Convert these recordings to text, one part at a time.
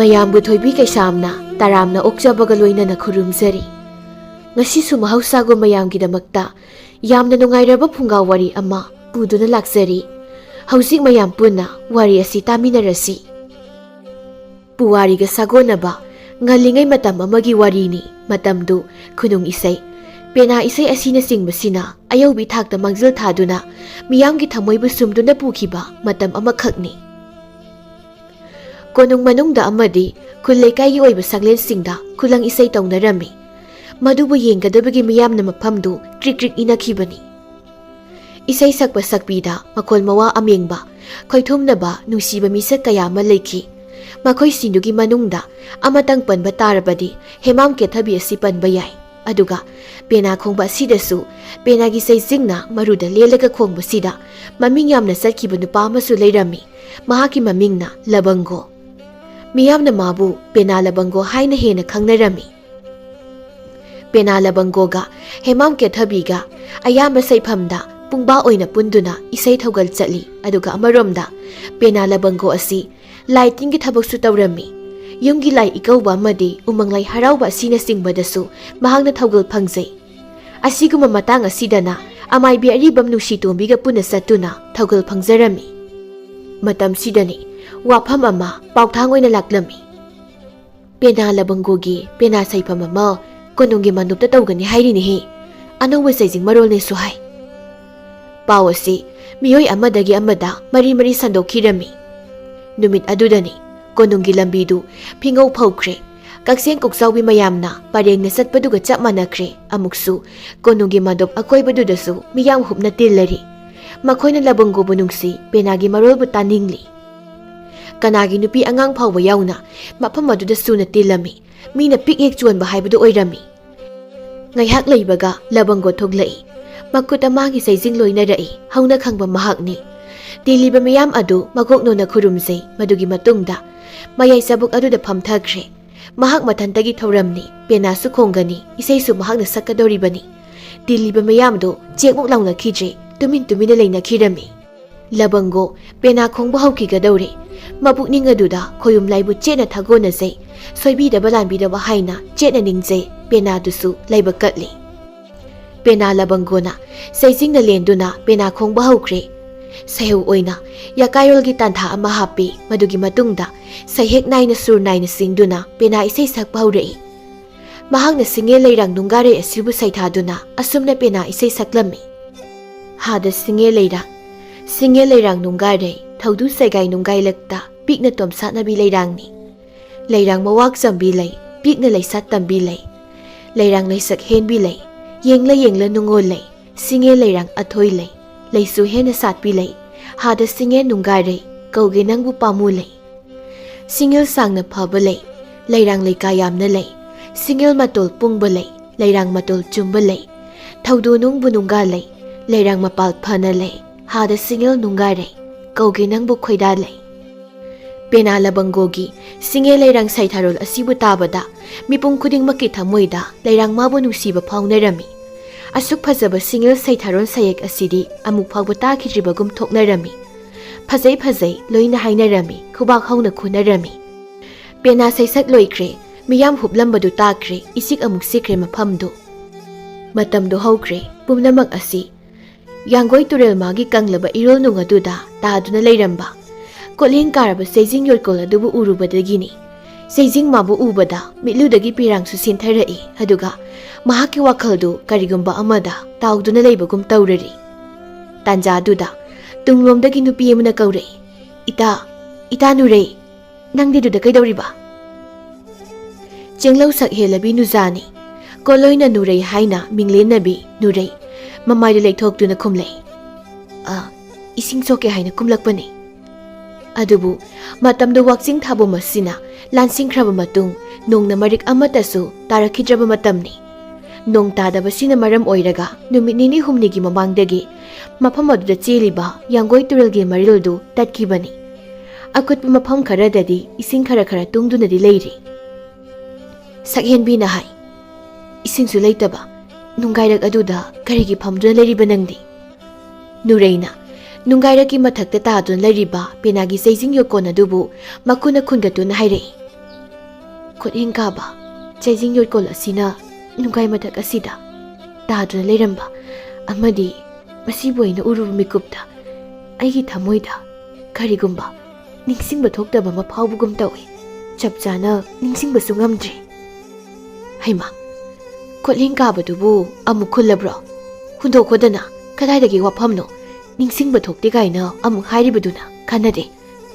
ꯃꯌꯥꯝꯕꯨ ꯊꯣꯏꯕꯤ ꯀꯩꯁꯥꯝꯅ ꯇꯔꯥꯝꯅ ꯑꯣꯛꯆꯕꯒ ꯂꯣꯏꯅꯅ ꯈꯨꯔꯨꯝꯖꯔꯤ꯫ ꯉꯁꯤꯁꯨ ꯃꯍꯧꯁꯥꯒꯨꯝ ꯃꯌꯥꯝꯒꯤꯗꯃꯛꯇ ꯌꯥꯝꯅ ꯅꯨꯡꯉꯥꯏꯔꯕ ꯐꯨꯡꯒꯥ ꯋꯥꯔꯤ ꯑꯃ ꯄꯨꯗꯨꯅ ꯂꯥꯛꯆꯔꯤ꯫ ꯍꯧꯖꯤꯛ ꯃꯌꯥꯝ ꯄꯨꯟꯅ ꯋꯥꯔꯤ ꯑꯁꯤ ꯇꯥꯃꯤꯟꯅꯔꯁꯤ꯫ ꯄꯨꯋꯥꯔꯤꯒ ꯁꯥꯒꯣꯟꯅꯕ ꯉꯜꯂꯤꯉꯩ ꯃꯇꯝ ꯑꯃꯒꯤ ꯋꯥꯔꯤꯅꯤ꯫ ꯃꯇꯝꯗꯨ ꯈꯨꯅꯨꯡ ꯏꯁꯩ, ꯄꯦꯅꯥ ꯏꯁꯩ ꯑꯁꯤꯅꯆꯤꯡꯕꯁꯤꯅ ꯑꯌꯧꯕꯤ ꯊꯥꯛꯇ ꯃꯥꯡꯖꯤꯜ ꯊꯥꯗꯨꯅ ꯃꯤꯌꯥꯝꯒꯤ ꯊꯃꯣꯏꯕꯨ ꯁꯨꯝꯗꯨꯅ ꯄꯨꯈꯤꯕ ꯃꯇꯝ ꯑꯃꯈꯛꯅꯤ꯫ ꯀꯣꯅꯨꯡ ꯃꯅꯨꯡꯗ ꯑꯃꯗꯤ ꯈꯨꯜ ꯂꯩꯀꯥꯏꯒꯤ ꯑꯣꯏꯕ ꯁꯪꯂꯦꯟꯁꯤꯡꯗ ꯈꯨꯂꯪ ꯏꯁꯩ ꯇꯧꯅꯔꯝꯃꯤ꯫ ꯃꯗꯨꯕꯨ ꯌꯦꯡꯒꯗꯕꯒꯤ ꯃꯤꯌꯥꯝꯅ ꯃꯐꯝꯗꯨ ꯀ꯭ꯔꯤꯛ ꯀ꯭ꯔꯤꯛ ꯏꯅꯈꯤꯕꯅꯤ꯫ ꯏꯁꯩ ꯁꯛꯄ ꯁꯛꯄꯤꯗ ꯃꯈꯣꯜ ꯃꯋꯥ ꯑꯃꯦꯡꯕ, ꯈꯣꯏꯊꯨꯝꯅꯕ ꯅꯨꯡꯁꯤꯕ ꯃꯤꯁꯛ ꯀꯌꯥ ꯑꯃ ꯂꯩꯈꯤ꯫ ꯃꯈꯣꯏꯁꯤꯡꯗꯨꯒꯤ ꯃꯅꯨꯡꯗ ꯑꯃꯇꯪ ꯄꯟꯕ ꯇꯥꯔꯕꯗꯤ ꯍꯦꯃꯥꯝ ꯀꯦꯊꯕꯤ ꯑꯁꯤ ꯄꯟꯕ ꯌꯥꯏ꯫ ꯑꯗꯨꯒ ꯄꯦꯅꯥ ꯈꯣꯡꯕ ꯑꯁꯤꯗꯁꯨ ꯄꯦꯅꯥꯒꯤ ꯆꯩꯖꯤꯡꯅ ꯃꯔꯨꯗ ꯂꯦꯜꯂꯒ ꯈꯣꯡꯕꯁꯤꯗ ꯃꯃꯤꯡ ꯌꯥꯝꯅ ꯆꯠꯈꯤꯕ ꯅꯨꯄꯥ ꯑꯃꯁꯨ ꯂꯩꯔꯝꯃꯤ꯫ ꯃꯍꯥꯛꯀꯤ ꯃꯃꯤꯡꯅ ꯂꯕꯪꯒꯣ꯫ ꯃꯤꯌꯥꯝꯅ ꯃꯥꯕꯨ ꯄꯦꯅꯥ ꯂꯕꯪꯒꯣ ꯍꯥꯏꯅ ꯍꯦꯟꯅ ꯈꯪꯅꯔꯝꯃꯤ꯫ ꯄꯦꯅꯥ ꯂꯕꯪꯒꯣꯒ ꯍꯦꯃꯥꯝ ꯀꯦꯊꯕꯤꯒ ꯑꯌꯥꯝꯕ ꯁꯩꯐꯝꯗ ꯄꯨꯡꯕꯥ ꯑꯣꯏꯅ ꯄꯨꯟꯗꯨꯅ ꯏꯁꯩ ꯊꯧꯒꯜ ꯆꯠꯂꯤ꯫ ꯑꯗꯨꯒ ꯑꯃꯔꯣꯝꯗ ꯄꯦꯅꯥ ꯂꯕꯪꯒꯣ ꯑꯁꯤ ꯂꯥꯏ ꯇꯤꯟꯒꯤ ꯊꯕꯛꯁꯨ ꯇꯧꯔꯝꯃꯤ꯫ ꯌꯨꯝꯒꯤ ꯂꯥꯏ ꯏꯀꯧꯕ ꯑꯃꯗꯤ ꯎꯃꯪ ꯂꯥꯏ ꯍꯔꯥꯎꯕ ꯑꯁꯤꯅꯆꯤꯡꯕꯗꯁꯨ ꯃꯍꯥꯛꯅ ꯊꯧꯒꯜ ꯐꯪꯖꯩ꯫ ꯑꯁꯤꯒꯨꯝꯕ ꯃꯇꯥꯡ ꯑꯁꯤꯗꯅ ꯑꯃꯥꯏꯕꯤ ꯑꯔꯤꯕꯝ ꯅꯨꯡꯁꯤꯇꯣꯝꯕꯤꯒ ꯄꯨꯟꯅ ꯆꯠꯇꯨꯅ ꯊꯧꯒꯜ ꯐꯪꯖꯔꯝꯃꯤ꯫ ꯃꯇꯝꯁꯤꯗꯅꯤ ꯋꯥꯐꯝ ꯑꯃ ꯄꯥꯎꯊꯥꯡ ꯑꯣꯏꯅ ꯂꯥꯛꯂꯝꯃꯤ꯫ ꯄꯦꯅꯥ ꯂꯕꯪꯒꯣꯒꯤ ꯄꯦꯅꯥ ꯁꯩꯐꯝ ꯑꯃ ꯀꯣꯅꯨꯡꯒꯤ ꯃꯥꯟꯗꯣꯞꯇ ꯇꯧꯒꯅꯤ ꯍꯥꯏꯔꯤꯅꯦꯍꯦ꯫ ꯑꯅꯧꯕ ꯆꯩꯖꯤꯡ ꯃꯔꯣꯜꯅꯦꯁꯨ ꯍꯥꯏ꯫ ꯄꯥꯎ ꯑꯁꯤ ꯃꯤꯑꯣꯏ ꯑꯃꯗꯒꯤ ꯑꯃꯗ ꯃꯔꯤ ꯃꯔꯤ ꯁꯟꯗꯣꯛꯈꯤꯔꯝꯃꯤ꯫ ꯅꯨꯃꯤꯠ ꯑꯗꯨꯗꯅꯤ ꯀꯣꯅꯨꯡꯒꯤ ꯂꯝꯕꯤꯗꯨ ꯐꯤꯉꯧ ꯐꯧꯈ꯭ꯔꯦ꯫ ꯀꯛꯆꯦꯡ ꯀꯣꯛꯆꯥꯎꯕꯤ ꯃꯌꯥꯝꯅ ꯄꯔꯦꯡꯅ ꯆꯠꯄꯗꯨꯒ ꯆꯞ ꯃꯥꯟꯅꯈ꯭ꯔꯦ꯫ ꯑꯃꯨꯛꯁꯨ ꯀꯣꯅꯨꯡꯒꯤ ꯃꯥꯟꯗꯣꯞ ꯑꯀꯣꯏꯕꯗꯨꯗꯁꯨ ꯃꯤꯌꯥꯝ ꯍꯨꯞꯅ ꯇꯤꯜꯂꯔꯤ꯫ ꯃꯈꯣꯏꯅ ꯂꯕꯪꯒꯣꯕꯨ ꯅꯨꯡꯁꯤ, ꯄꯦꯅꯥꯒꯤ ꯃꯔꯣꯜꯕꯨ ꯇꯥꯅꯤꯡꯂꯤ꯫ ꯀꯅꯥꯒꯤ ꯅꯨꯄꯤ ꯑꯉꯥꯡ ꯐꯥꯎꯕ ꯌꯥꯎꯅ ꯃꯐꯝ ꯑꯗꯨꯗ ꯁꯨꯅ ꯇꯤꯜꯂꯝꯃꯤ꯫ ꯃꯤꯅ ꯄꯤꯛ ꯍꯦꯛ ꯆꯣꯟꯕ ꯍꯥꯏꯕꯗꯨ ꯑꯣꯏꯔꯝꯃꯤ꯫ ꯉꯥꯏꯍꯥꯛ ꯂꯩꯕꯒ ꯂꯕꯪꯒꯣ ꯊꯣꯛꯂꯛꯏ꯫ ꯃꯈꯨꯠꯇ ꯃꯥꯒꯤ ꯆꯩꯖꯤꯡ ꯂꯣꯏꯅꯔꯛꯏ꯫ ꯍꯧꯅ ꯈꯪꯕ ꯃꯍꯥꯛꯅꯤ꯫ ꯇꯤꯜꯂꯤꯕ ꯃꯤꯌꯥꯝ ꯑꯗꯨ ꯃꯀꯣꯛꯅꯣꯟꯅ ꯈꯨꯔꯨꯝꯖꯩ꯫ ꯃꯗꯨꯒꯤ ꯃꯇꯨꯡꯗ ꯃꯌꯥꯏ ꯆꯕꯨꯛ ꯑꯗꯨꯗ ꯐꯝꯊꯈ꯭ꯔꯦ꯫ ꯃꯍꯥꯛ ꯃꯊꯟꯇꯒꯤ ꯊꯧꯔꯝꯅꯤ꯫ ꯄꯦꯅꯥꯁꯨ ꯈꯣꯡꯒꯅꯤ, ꯏꯁꯩꯁꯨ ꯃꯍꯥꯛꯅ ꯁꯛꯀꯗꯧꯔꯤꯕꯅꯤ꯫ ꯇꯤꯜꯂꯤꯕ ꯃꯌꯥꯝꯗꯨ ꯆꯦꯛꯃꯨꯛ ꯂꯥꯎꯅꯈꯤꯗ꯭ꯔꯦ, ꯇꯨꯃꯤꯟ ꯇꯨꯃꯤꯟꯅ ꯂꯩꯅꯈꯤꯔꯝꯃꯤ꯫ ꯂꯕꯪꯒꯣ ꯄꯦꯅꯥ ꯈꯣꯡꯕ ꯍꯧꯈꯤꯒꯗꯧꯔꯦ꯫ ꯃꯄꯨꯛꯅꯤꯡ ꯑꯗꯨꯗ ꯈꯣꯌꯨꯝ ꯂꯥꯏꯕꯨ ꯆꯦꯠꯅ ꯊꯥꯒꯣꯟꯅꯖꯩ꯫ ꯁꯣꯏꯕꯤꯗꯕ ꯂꯥꯟꯕꯤꯗꯕ ꯍꯥꯏꯅ ꯆꯦꯠꯅ ꯅꯤꯡꯖꯩ꯫ ꯄꯦꯅꯥꯗꯨꯁꯨ ꯂꯥꯏꯕꯛ ꯀꯠꯂꯤ꯫ ꯄꯦꯅꯥ ꯂꯕꯪꯒꯣꯅ ꯆꯩꯖꯤꯡꯅ ꯂꯦꯟꯗꯨꯅ ꯄꯦꯅꯥ ꯈꯣꯡꯕ ꯍꯧꯈ꯭ꯔꯦ꯫ ꯁꯩꯍꯧ ꯑꯣꯏꯅ ꯌꯥꯀꯥꯏꯔꯣꯜꯒꯤ ꯇꯥꯟꯊꯥ ꯑꯃ ꯍꯥꯞꯄꯤ꯫ ꯃꯗꯨꯒꯤ ꯃꯇꯨꯡꯗ ꯁꯩꯍꯦꯛ ꯅꯥꯏꯅ ꯁꯨꯔ ꯅꯥꯏꯅ ꯆꯤꯡꯗꯨꯅ ꯄꯦꯅꯥ ꯏꯁꯩ ꯁꯛꯄ ꯍꯧꯔꯛꯏ꯫ ꯃꯍꯥꯛꯅ ꯁꯤꯡꯉꯦꯜ ꯂꯩꯔꯥꯡ ꯅꯨꯡꯒꯥꯔꯩ ꯑꯁꯤꯕꯨ ꯁꯩꯊꯥꯗꯨꯅ ꯑꯁꯨꯝꯅ ꯄꯦꯅꯥ ꯏꯁꯩ ꯁꯛꯂꯝꯃꯤ꯫ ꯍꯥꯗ ꯁꯤꯡꯉꯦꯜ ꯂꯩꯔꯥꯡ ꯅꯨꯡꯒꯥꯔꯩ, ꯊꯧꯗꯨ ꯁꯦꯒꯥꯏ ꯅꯨꯡꯒꯥꯏꯂꯛꯇ ꯄꯤꯛꯅ ꯇꯣꯝꯁꯥꯠꯅꯕꯤ ꯂꯩꯔꯥꯡꯅꯤ꯫ ꯂꯩꯔꯥꯡ ꯃꯋꯥꯛ ꯆꯝꯕꯤ ꯂꯩ, ꯄꯤꯛꯅ ꯂꯩꯁꯥꯠ ꯇꯝꯕꯤ ꯂꯩ꯫ ꯂꯩꯔꯥꯡ ꯂꯩꯁꯛ ꯍꯦꯟꯕꯤ ꯂꯩ, ꯌꯦꯡꯂ ꯌꯦꯡꯂ ꯅꯨꯡꯉꯣꯜ ꯂꯩ꯫ ꯁꯤꯡꯉꯦꯜ ꯂꯩꯔꯥꯡ ꯑꯊꯣꯏ ꯂꯩ, ꯂꯩꯁꯨ ꯍꯦꯟꯅ ꯁꯥꯠꯄꯤ ꯂꯩ꯫ ꯍꯥꯗ ꯁꯤꯡꯉꯦꯜ ꯅꯨꯡꯒꯥꯔꯩ, ꯀꯧꯒꯦ ꯅꯪꯕꯨ ꯄꯥꯝꯃꯨ ꯂꯩ꯫ ꯁꯤꯡꯉꯦꯜ ꯁꯥꯡꯅ ꯐꯕ ꯂꯩ, ꯂꯩꯔꯥꯡ ꯂꯩꯀꯥ ꯌꯥꯝꯅ ꯂꯩ꯫ ꯁꯤꯡꯉꯦꯜ ꯃꯇꯣꯜ ꯄꯨꯡꯕ ꯂꯩ, ꯂꯩꯔꯥꯡ ꯃꯇꯣꯜ ꯆꯨꯝꯕ ꯂꯩ꯫ ꯊꯧꯗꯨ ꯅꯨꯡꯕꯨ ꯅꯨꯡꯒꯥ ꯂꯩ, ꯂꯩꯔꯥꯡ ꯃꯄꯥꯜ ꯐꯅ ꯂꯩ꯫ ꯍꯥꯗ ꯁꯤꯡꯉꯦꯜ ꯅꯨꯡꯒꯥꯔꯩ, ꯀꯧꯒꯦ ꯅꯪꯕꯨ ꯈꯣꯏꯗꯥ ꯂꯩ꯫ ꯄꯦꯅꯥ ꯂꯕꯪꯒꯣꯒꯤ ꯁꯤꯡꯉꯦꯜ ꯂꯩꯔꯥꯡ ꯁꯩꯊꯥꯔꯣꯜ ꯑꯁꯤꯕꯨ ꯇꯥꯕꯗ ꯃꯤꯄꯨꯝ ꯈꯨꯗꯤꯡꯃꯛꯀꯤ ꯊꯃꯣꯏꯗ ꯂꯩꯔꯥꯡ ꯃꯥꯕꯨ ꯅꯨꯡꯁꯤꯕ ꯐꯥꯎꯅꯔꯝꯃꯤ꯫ ꯑꯁꯨꯛ ꯐꯖꯕ ꯁꯤꯡꯉꯦꯜ ꯁꯩꯊꯥꯔꯣꯜ ꯁꯩꯍꯦꯛ ꯑꯁꯤꯗꯤ ꯑꯃꯨꯛ ꯐꯥꯎꯕ ꯇꯥꯈꯤꯗ꯭ꯔꯤꯕꯒꯨꯝ ꯊꯣꯛꯅꯔꯝꯃꯤ꯫ ꯐꯖꯩ ꯐꯖꯩ ꯂꯣꯏꯅ ꯍꯥꯏꯅꯔꯝꯃꯤ, ꯈꯨꯕꯥꯛ ꯍꯧꯅ ꯈꯨꯅꯔꯝꯃꯤ꯫ ꯄꯦꯅꯥ ꯁꯩꯁꯛ ꯂꯣꯏꯈ꯭ꯔꯦ꯫ ꯃꯤꯌꯥꯝ ꯍꯨꯞꯂꯝꯕꯗꯨ ꯇꯥꯈ꯭ꯔꯦ꯫ ꯏꯆꯤꯛ ꯑꯃꯨꯛ ꯆꯤꯛꯈ꯭ꯔꯦ ꯃꯐꯝꯗꯨ꯫ ꯃꯇꯝꯗꯨ ꯍꯧꯈ꯭ꯔꯦ꯫ ꯄꯨꯝꯅꯃꯛ ꯑꯁꯤ ꯌꯥꯡꯒꯣꯏ ꯇꯨꯔꯦꯜ ꯃꯥꯒꯤ ꯀꯪꯂꯕ ꯏꯔꯣꯜ ꯅꯨꯡ ꯑꯗꯨꯗ ꯇꯥꯗꯨꯅ ꯂꯩꯔꯝꯕ ꯀꯣꯠꯂꯦꯟ ꯀꯥꯔꯕ ꯆꯩꯖꯤꯡ ꯌꯣꯠꯀꯣꯜ ꯑꯗꯨꯕꯨ ꯎꯔꯨꯕꯗꯒꯤꯅꯤ꯫ ꯆꯩꯖꯤꯡ ꯃꯥꯕꯨ ꯎꯕꯗ ꯃꯤꯠꯂꯨꯗꯒꯤ ꯄꯤꯔꯥꯡꯁꯨ ꯆꯦꯟꯊꯔꯛꯏ꯫ ꯑꯗꯨꯒ ꯃꯍꯥꯛꯀꯤ ꯋꯥꯈꯜꯗꯨ ꯀꯔꯤꯒꯨꯝꯕ ꯑꯃꯗ ꯇꯥꯎꯗꯨꯅ ꯂꯩꯕꯒꯨꯝ ꯇꯧꯔꯔꯤ꯫ ꯇꯥꯟꯖꯥꯗꯨꯗ ꯇꯨꯡꯂꯣꯝꯗꯒꯤ ꯅꯨꯄꯤ ꯑꯃꯅ ꯀꯧꯔꯛꯏ, ꯏꯇꯥ ꯅꯨꯔꯩ, ꯅꯪꯗꯤ ꯑꯗꯨꯗ ꯀꯩꯗꯧꯔꯤꯕ? ꯆꯦꯡꯂꯧ ꯁꯛꯍꯦꯜꯂꯕꯤ ꯅꯨꯖꯥꯅꯤ꯫ ꯀꯣꯂꯣꯏꯅ ꯅꯨꯔꯩ ꯍꯥꯏꯅ ꯃꯤꯡꯂꯦꯟꯅꯕꯤ ꯅꯨꯔꯩ ꯃꯃꯥꯏꯗꯨ ꯂꯩꯊꯣꯛꯇꯨꯅ ꯈꯨꯝꯂꯛꯏ, ꯏꯁꯤꯡ ꯁꯣꯛꯀꯦ ꯍꯥꯏꯅ ꯀꯨꯝꯂꯛꯄꯅꯤ꯫ ꯑꯗꯨꯕꯨ ꯃꯇꯝꯗꯨ ꯋꯥꯛꯆꯤꯡ ꯊꯥꯕꯨꯝ ꯑꯁꯤꯅ ꯂꯥꯟꯁꯤꯟꯈ꯭ꯔꯕ ꯃꯇꯨꯡ ꯅꯣꯡꯅ ꯃꯔꯤꯛ ꯑꯃꯠꯇꯁꯨ ꯇꯥꯔꯛꯈꯤꯗ꯭ꯔꯕ ꯃꯇꯝꯅꯤ꯫ ꯅꯣꯡ ꯇꯥꯗꯕꯁꯤꯅ ꯃꯔꯝ ꯑꯣꯏꯔꯒ ꯅꯨꯃꯤꯠ ꯅꯤꯅꯤ ꯍꯨꯝꯅꯤꯒꯤ ꯃꯃꯥꯡꯗꯒꯤ ꯃꯐꯝ ꯑꯗꯨꯗ ꯆꯦꯜꯂꯤꯕ ꯌꯥꯡꯒꯣꯏ ꯇꯨꯔꯦꯜꯒꯤ ꯃꯔꯤꯜꯗꯨ ꯇꯠꯈꯤꯕꯅꯤ꯫ ꯑꯀꯨꯠꯄ ꯃꯐꯝ ꯈꯔꯗꯗꯤ ꯏꯁꯤꯡ ꯈꯔ ꯈꯔ ꯇꯨꯡꯗꯨꯅꯗꯤ ꯂꯩꯔꯤ꯫ ꯁꯛꯍꯦꯟꯕꯤꯅ ꯍꯥꯏ, ꯏꯁꯤꯡꯁꯨ ꯂꯩꯇꯕ ꯅꯨꯡꯒꯥꯏꯔꯛ ꯑꯗꯨꯗ ꯀꯔꯤꯒꯤ ꯐꯝꯗꯨꯅ ꯂꯩꯔꯤꯕ ꯅꯪꯗꯤ? ꯅꯨꯔꯩꯅ ꯅꯨꯡꯒꯥꯏꯔꯛꯀꯤ ꯃꯊꯛꯇ ꯇꯥꯗꯨꯅ ꯂꯩꯔꯤꯕ ꯄꯦꯅꯥꯒꯤ ꯆꯩꯖꯤꯡ ꯌꯣꯠꯀꯣꯟ ꯑꯗꯨꯕꯨ ꯃꯈꯨꯠꯅ ꯈꯨꯟꯒꯠꯇꯨꯅ ꯍꯥꯏꯔꯛꯏ, ꯈꯨꯠꯍꯦꯡ ꯀꯥꯕ ꯆꯩꯖꯤꯡ ꯌꯣꯠꯀꯣꯜ ꯑꯁꯤꯅ ꯅꯨꯡꯒꯥꯏ ꯃꯊꯛ ꯑꯁꯤꯗ ꯇꯥꯗꯨꯅ ꯂꯩꯔꯝꯕ ꯑꯃꯗꯤ ꯃꯁꯤꯕꯨ ꯑꯩꯅ ꯎꯔꯨꯕ ꯃꯤꯀꯨꯞꯇ ꯑꯩꯒꯤ ꯊꯃꯣꯏꯗ ꯀꯔꯤꯒꯨꯝꯕ ꯅꯤꯡꯁꯤꯡꯕ ꯊꯣꯛꯇꯕ ꯑꯃ ꯐꯥꯎꯕꯒꯨꯝ ꯇꯧꯏ꯫ ꯆꯞ ꯆꯥꯅ ꯅꯤꯡꯁꯤꯡꯕꯁꯨ ꯉꯝꯗ꯭ꯔꯤ꯫ ꯍꯩꯃꯥ, ꯈꯨꯠꯍꯦꯡ ꯀꯥꯕꯗꯨꯕꯨ ꯑꯃꯨꯛ ꯈꯨꯜꯂꯕ꯭ꯔꯣ? ꯍꯨꯟꯗꯣꯛꯈꯣꯗꯅ, ꯀꯗꯥꯏꯗꯒꯤ ꯋꯥꯐꯝꯅꯣ? ꯅꯤꯡꯁꯤꯡꯕ ꯊꯣꯛꯇꯦ ꯀꯥꯏꯅ ꯑꯃꯨꯛ ꯍꯥꯏꯔꯤꯕꯗꯨꯅ ꯀꯥꯟꯅꯗꯦ꯫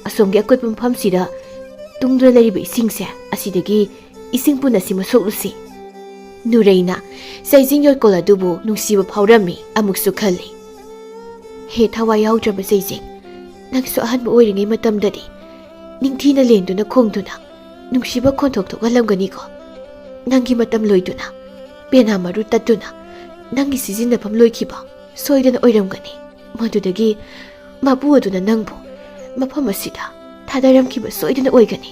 ꯑꯁꯣꯝꯒꯤ ꯑꯀꯨꯠꯄ ꯃꯐꯝꯁꯤꯗ ꯇꯨꯡꯗꯨꯅ ꯂꯩꯔꯤꯕ ꯏꯁꯤꯡꯁꯦ ꯑꯁꯤꯗꯒꯤ ꯏꯁꯤꯡ ꯄꯨꯟꯅ ꯁꯤꯃ ꯁꯣꯛꯂꯨꯁꯤ꯫ ꯅꯨꯔꯩꯅ ꯆꯩꯖꯤꯡ ꯌꯣꯠꯀꯣꯜ ꯑꯗꯨꯕꯨ ꯅꯨꯡꯁꯤꯕ ꯐꯥꯎꯔꯝꯃꯤ ꯑꯃꯨꯛꯁꯨ ꯈꯜꯂꯤ꯫ ꯍꯦ ꯊꯋꯥꯏ ꯌꯥꯎꯗ꯭ꯔꯕ ꯆꯩꯖꯤꯡ, ꯅꯪꯁꯨ ꯑꯍꯟꯕ ꯑꯣꯏꯔꯤꯉꯩ ꯃꯇꯝꯗꯗꯤ ꯅꯤꯡꯊꯤꯅ ꯂꯦꯟꯗꯨꯅ ꯈꯣꯡꯗꯨꯅ ꯅꯨꯡꯁꯤꯕ ꯈꯣꯟꯊꯣꯛ ꯊꯣꯛꯍꯜꯂꯝꯒꯅꯤꯀꯣ꯫ ꯅꯪꯒꯤ ꯃꯇꯝ ꯂꯣꯏꯗꯨꯅ ꯄꯦꯅꯥ ꯃꯔꯨ ꯇꯠꯇꯨꯅ ꯅꯪꯒꯤ ꯁꯤꯖꯤꯟꯅꯐꯝ ꯂꯣꯏꯈꯤꯕ ꯁꯣꯏꯗꯅ ꯑꯣꯏꯔꯝꯒꯅꯤ꯫ ꯃꯗꯨꯗꯒꯤ ꯃꯄꯨ ꯑꯗꯨꯅ ꯅꯪꯕꯨ ꯃꯐꯝ ꯑꯁꯤꯗ ꯊꯥꯗꯔꯝꯈꯤꯕ ꯁꯣꯏꯗꯅ ꯑꯣꯏꯒꯅꯤ꯫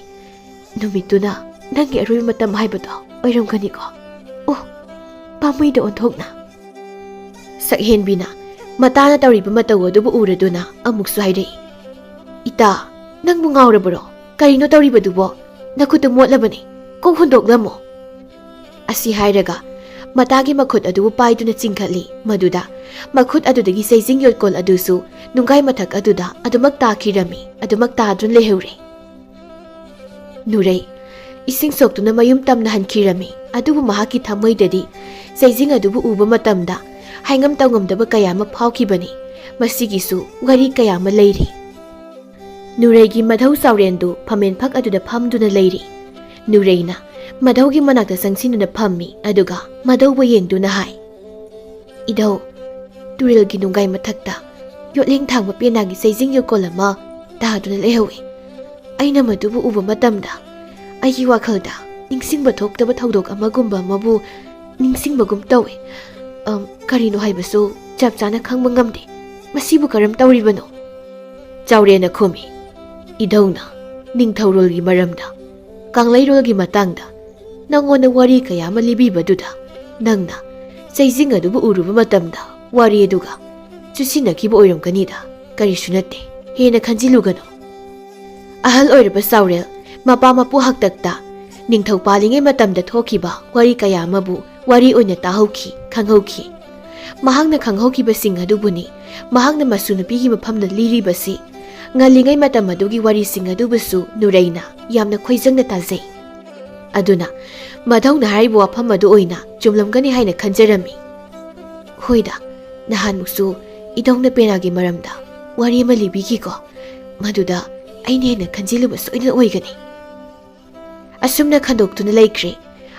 ꯅꯨꯃꯤꯠꯇꯨꯅ ꯅꯪꯒꯤ ꯑꯔꯣꯏꯕ ꯃꯇꯝ ꯍꯥꯏꯕꯗꯣ ꯑꯣꯏꯔꯝꯒꯅꯤꯀꯣ꯫ ꯑꯣ, ꯄꯥꯝꯃꯩꯗ ꯑꯣꯟꯊꯣꯛꯅ꯫ ꯁꯛꯍꯦꯟꯕꯤꯅ ꯃꯇꯥꯅ ꯇꯧꯔꯤꯕ ꯃꯇꯧ ꯑꯗꯨꯕꯨ ꯎꯔꯗꯨꯅ ꯑꯃꯨꯛꯁꯨ ꯍꯥꯏꯔꯛꯏ꯫ ꯏꯇꯥ, ꯅꯪꯕꯨ ꯉꯥꯎꯔꯕꯔꯣ? ꯀꯔꯤꯅꯣ ꯇꯧꯔꯤꯕꯗꯨꯕꯣ? ꯅꯈꯨꯠꯇꯨ ꯃꯣꯠꯂꯕꯅꯤ, ꯀꯣꯛ ꯍꯨꯟꯗꯣꯛꯂꯝꯃꯣ꯫ ꯑꯁꯤ ꯍꯥꯏꯔꯒ ꯃꯇꯥꯒꯤ ꯃꯈꯨꯠ ꯑꯗꯨꯕꯨ ꯄꯥꯏꯗꯨꯅ ꯆꯤꯡꯈꯠꯂꯤ꯫ ꯃꯗꯨꯗ ꯃꯈꯨꯠ ꯑꯗꯨꯗꯒꯤ ꯆꯩꯖꯤꯡ ꯌꯣꯠꯀꯣꯜ ꯑꯗꯨꯁꯨ ꯅꯨꯡꯒꯥꯏ ꯃꯊꯛ ꯑꯗꯨꯗ ꯑꯗꯨꯃꯛ ꯇꯥꯈꯤꯔꯝꯃꯤ, ꯑꯗꯨꯃꯛ ꯇꯥꯗꯨꯅ ꯂꯩꯍꯧꯔꯦ꯫ ꯅꯨꯔꯩ ꯏꯁꯤꯡ ꯁꯣꯛꯇꯨꯅ ꯃꯌꯨꯝ ꯇꯝꯅ ꯍꯟꯈꯤꯔꯝꯃꯤ꯫ ꯑꯗꯨꯕꯨ ꯃꯍꯥꯛꯀꯤ ꯊꯃꯣꯏꯗꯗꯤ ꯆꯩꯖꯤꯡ ꯑꯗꯨꯕꯨ ꯎꯕ ꯃꯇꯝꯗ ꯍꯥꯏꯉꯝ ꯇꯧꯉꯝꯗꯕ ꯀꯌꯥ ꯑꯃ ꯐꯥꯎꯈꯤꯕꯅꯤ꯫ ꯃꯁꯤꯒꯤꯁꯨ ꯋꯥꯔꯤ ꯀꯌꯥ ꯑꯃ ꯂꯩꯔꯤ꯫ ꯅꯨꯔꯩꯒꯤ ꯃꯙꯧ ꯆꯥꯎꯔꯦꯟꯗꯨ ꯐꯝꯃꯦꯟ ꯐꯛ ꯑꯗꯨꯗ ꯐꯝꯗꯨꯅ ꯂꯩꯔꯤ꯫ ꯅꯨꯔꯩꯅ ꯃꯙꯧꯒꯤ ꯃꯅꯥꯛꯇ ꯆꯪꯁꯤꯟꯗꯨꯅ ꯐꯝꯃꯤ, ꯑꯗꯨꯒ ꯃꯙꯧꯕꯨ ꯌꯦꯡꯗꯨꯅ ꯍꯥꯏ꯫ ꯏꯙꯧ, ꯇꯨꯔꯦꯜꯒꯤ ꯅꯨꯡꯒꯥꯏ ꯃꯊꯛꯇ ꯌꯣꯠꯂꯦꯡ ꯊꯥꯡꯕ ꯄꯦꯅꯥꯒꯤ ꯆꯩꯖꯤꯡ ꯌꯣꯠꯀꯣꯜ ꯑꯃ ꯇꯥꯗꯨꯅ ꯂꯩꯍꯧꯏ꯫ ꯑꯩꯅ ꯃꯗꯨꯕꯨ ꯎꯕ ꯃꯇꯝꯗ ꯑꯩꯒꯤ ꯋꯥꯈꯜꯗ ꯅꯤꯡꯁꯤꯡꯕ ꯊꯣꯛꯇꯕ ꯊꯧꯗꯣꯛ ꯑꯃꯒꯨꯝꯕ ꯑꯃꯕꯨ ꯅꯤꯡꯁꯤꯡꯕꯒꯨꯝ ꯇꯧꯏ꯫ ꯀꯔꯤꯅꯣ ꯍꯥꯏꯕꯁꯨ ꯆꯞ ꯆꯥꯅ ꯈꯪꯕ ꯉꯝꯗꯦ꯫ ꯃꯁꯤꯕꯨ ꯀꯔꯝ ꯇꯧꯔꯤꯕꯅꯣ? ꯆꯥꯎꯔꯦꯟꯅ ꯈꯨꯝꯃꯤ꯫ ꯏꯙꯧꯅ ꯅꯤꯡꯊꯧꯔꯣꯜꯒꯤ ꯃꯔꯝꯗ, ꯀꯪꯂꯩꯔꯣꯜꯒꯤ ꯃꯇꯥꯡꯗ ꯅꯪꯉꯣꯟꯗ ꯋꯥꯔꯤ ꯀꯌꯥ ꯑꯃ ꯂꯤꯕꯤꯕꯗꯨꯗ ꯅꯪꯅ ꯆꯩꯖꯤꯡ ꯑꯗꯨꯕꯨ ꯎꯔꯨꯕ ꯃꯇꯝꯗ ꯋꯥꯔꯤ ꯑꯗꯨꯒ ꯆꯨꯁꯤꯟꯅꯈꯤꯕ ꯑꯣꯏꯔꯝꯒꯅꯤꯗ, ꯀꯔꯤꯁꯨ ꯅꯠꯇꯦ꯫ ꯍꯦꯟꯅ ꯈꯟꯖꯤꯜꯂꯨꯒꯅꯨ꯫ ꯑꯍꯜ ꯑꯣꯏꯔꯕ ꯆꯥꯎꯔꯦꯜ ꯃꯄꯥ ꯃꯄꯨ ꯍꯥꯛꯇꯛꯇ ꯅꯤꯡꯊꯧ ꯄꯥꯜꯂꯤꯉꯩ ꯃꯇꯝꯗ ꯊꯣꯛꯈꯤꯕ ꯋꯥꯔꯤ ꯀꯌꯥ ꯑꯃꯕꯨ ꯋꯥꯔꯤ ꯑꯣꯏꯅ ꯇꯥꯍꯧꯈꯤ, ꯈꯪꯍꯧꯈꯤ꯫ ꯃꯍꯥꯛꯅ ꯈꯪꯍꯧꯈꯤꯕꯁꯤꯡ ꯑꯗꯨꯕꯨꯅꯤ ꯃꯍꯥꯛꯅ ꯃꯁꯨ ꯅꯨꯄꯤꯒꯤ ꯃꯐꯝꯗ ꯂꯤꯔꯤꯕꯁꯤ꯫ ꯉꯜꯂꯤꯉꯩ ꯃꯇꯝ ꯑꯗꯨꯒꯤ ꯋꯥꯔꯤꯁꯤꯡ ꯑꯗꯨꯕꯨꯁꯨ ꯅꯨꯔꯩꯅ ꯌꯥꯝꯅ ꯈꯣꯏꯖꯪꯅ ꯇꯥꯖꯩ꯫ ꯑꯗꯨꯅ ꯃꯙꯧꯅ ꯍꯥꯏꯔꯤꯕ ꯋꯥꯐꯝ ꯑꯗꯨ ꯑꯣꯏꯅ ꯆꯨꯝꯂꯝꯒꯅꯤ ꯍꯥꯏꯅ ꯈꯟꯖꯔꯝꯃꯤ꯫ ꯍꯣꯏꯗ, ꯅꯍꯥꯟꯃꯨꯛꯁꯨ ꯏꯙꯧꯅ ꯄꯦꯅꯥꯒꯤ ꯃꯔꯝꯗ ꯋꯥꯔꯤ ꯑꯃ ꯂꯤꯕꯤꯈꯤꯀꯣ꯫ ꯃꯗꯨꯗ ꯑꯩꯅ ꯍꯦꯟꯅ ꯈꯟꯖꯤꯜꯂꯨꯕ ꯁꯣꯏꯗꯅ ꯑꯣꯏꯒꯅꯤ꯫ ꯑꯁꯨꯝꯅ ꯈꯟꯗꯣꯛꯇꯨꯅ ꯂꯩꯈ꯭ꯔꯦ꯫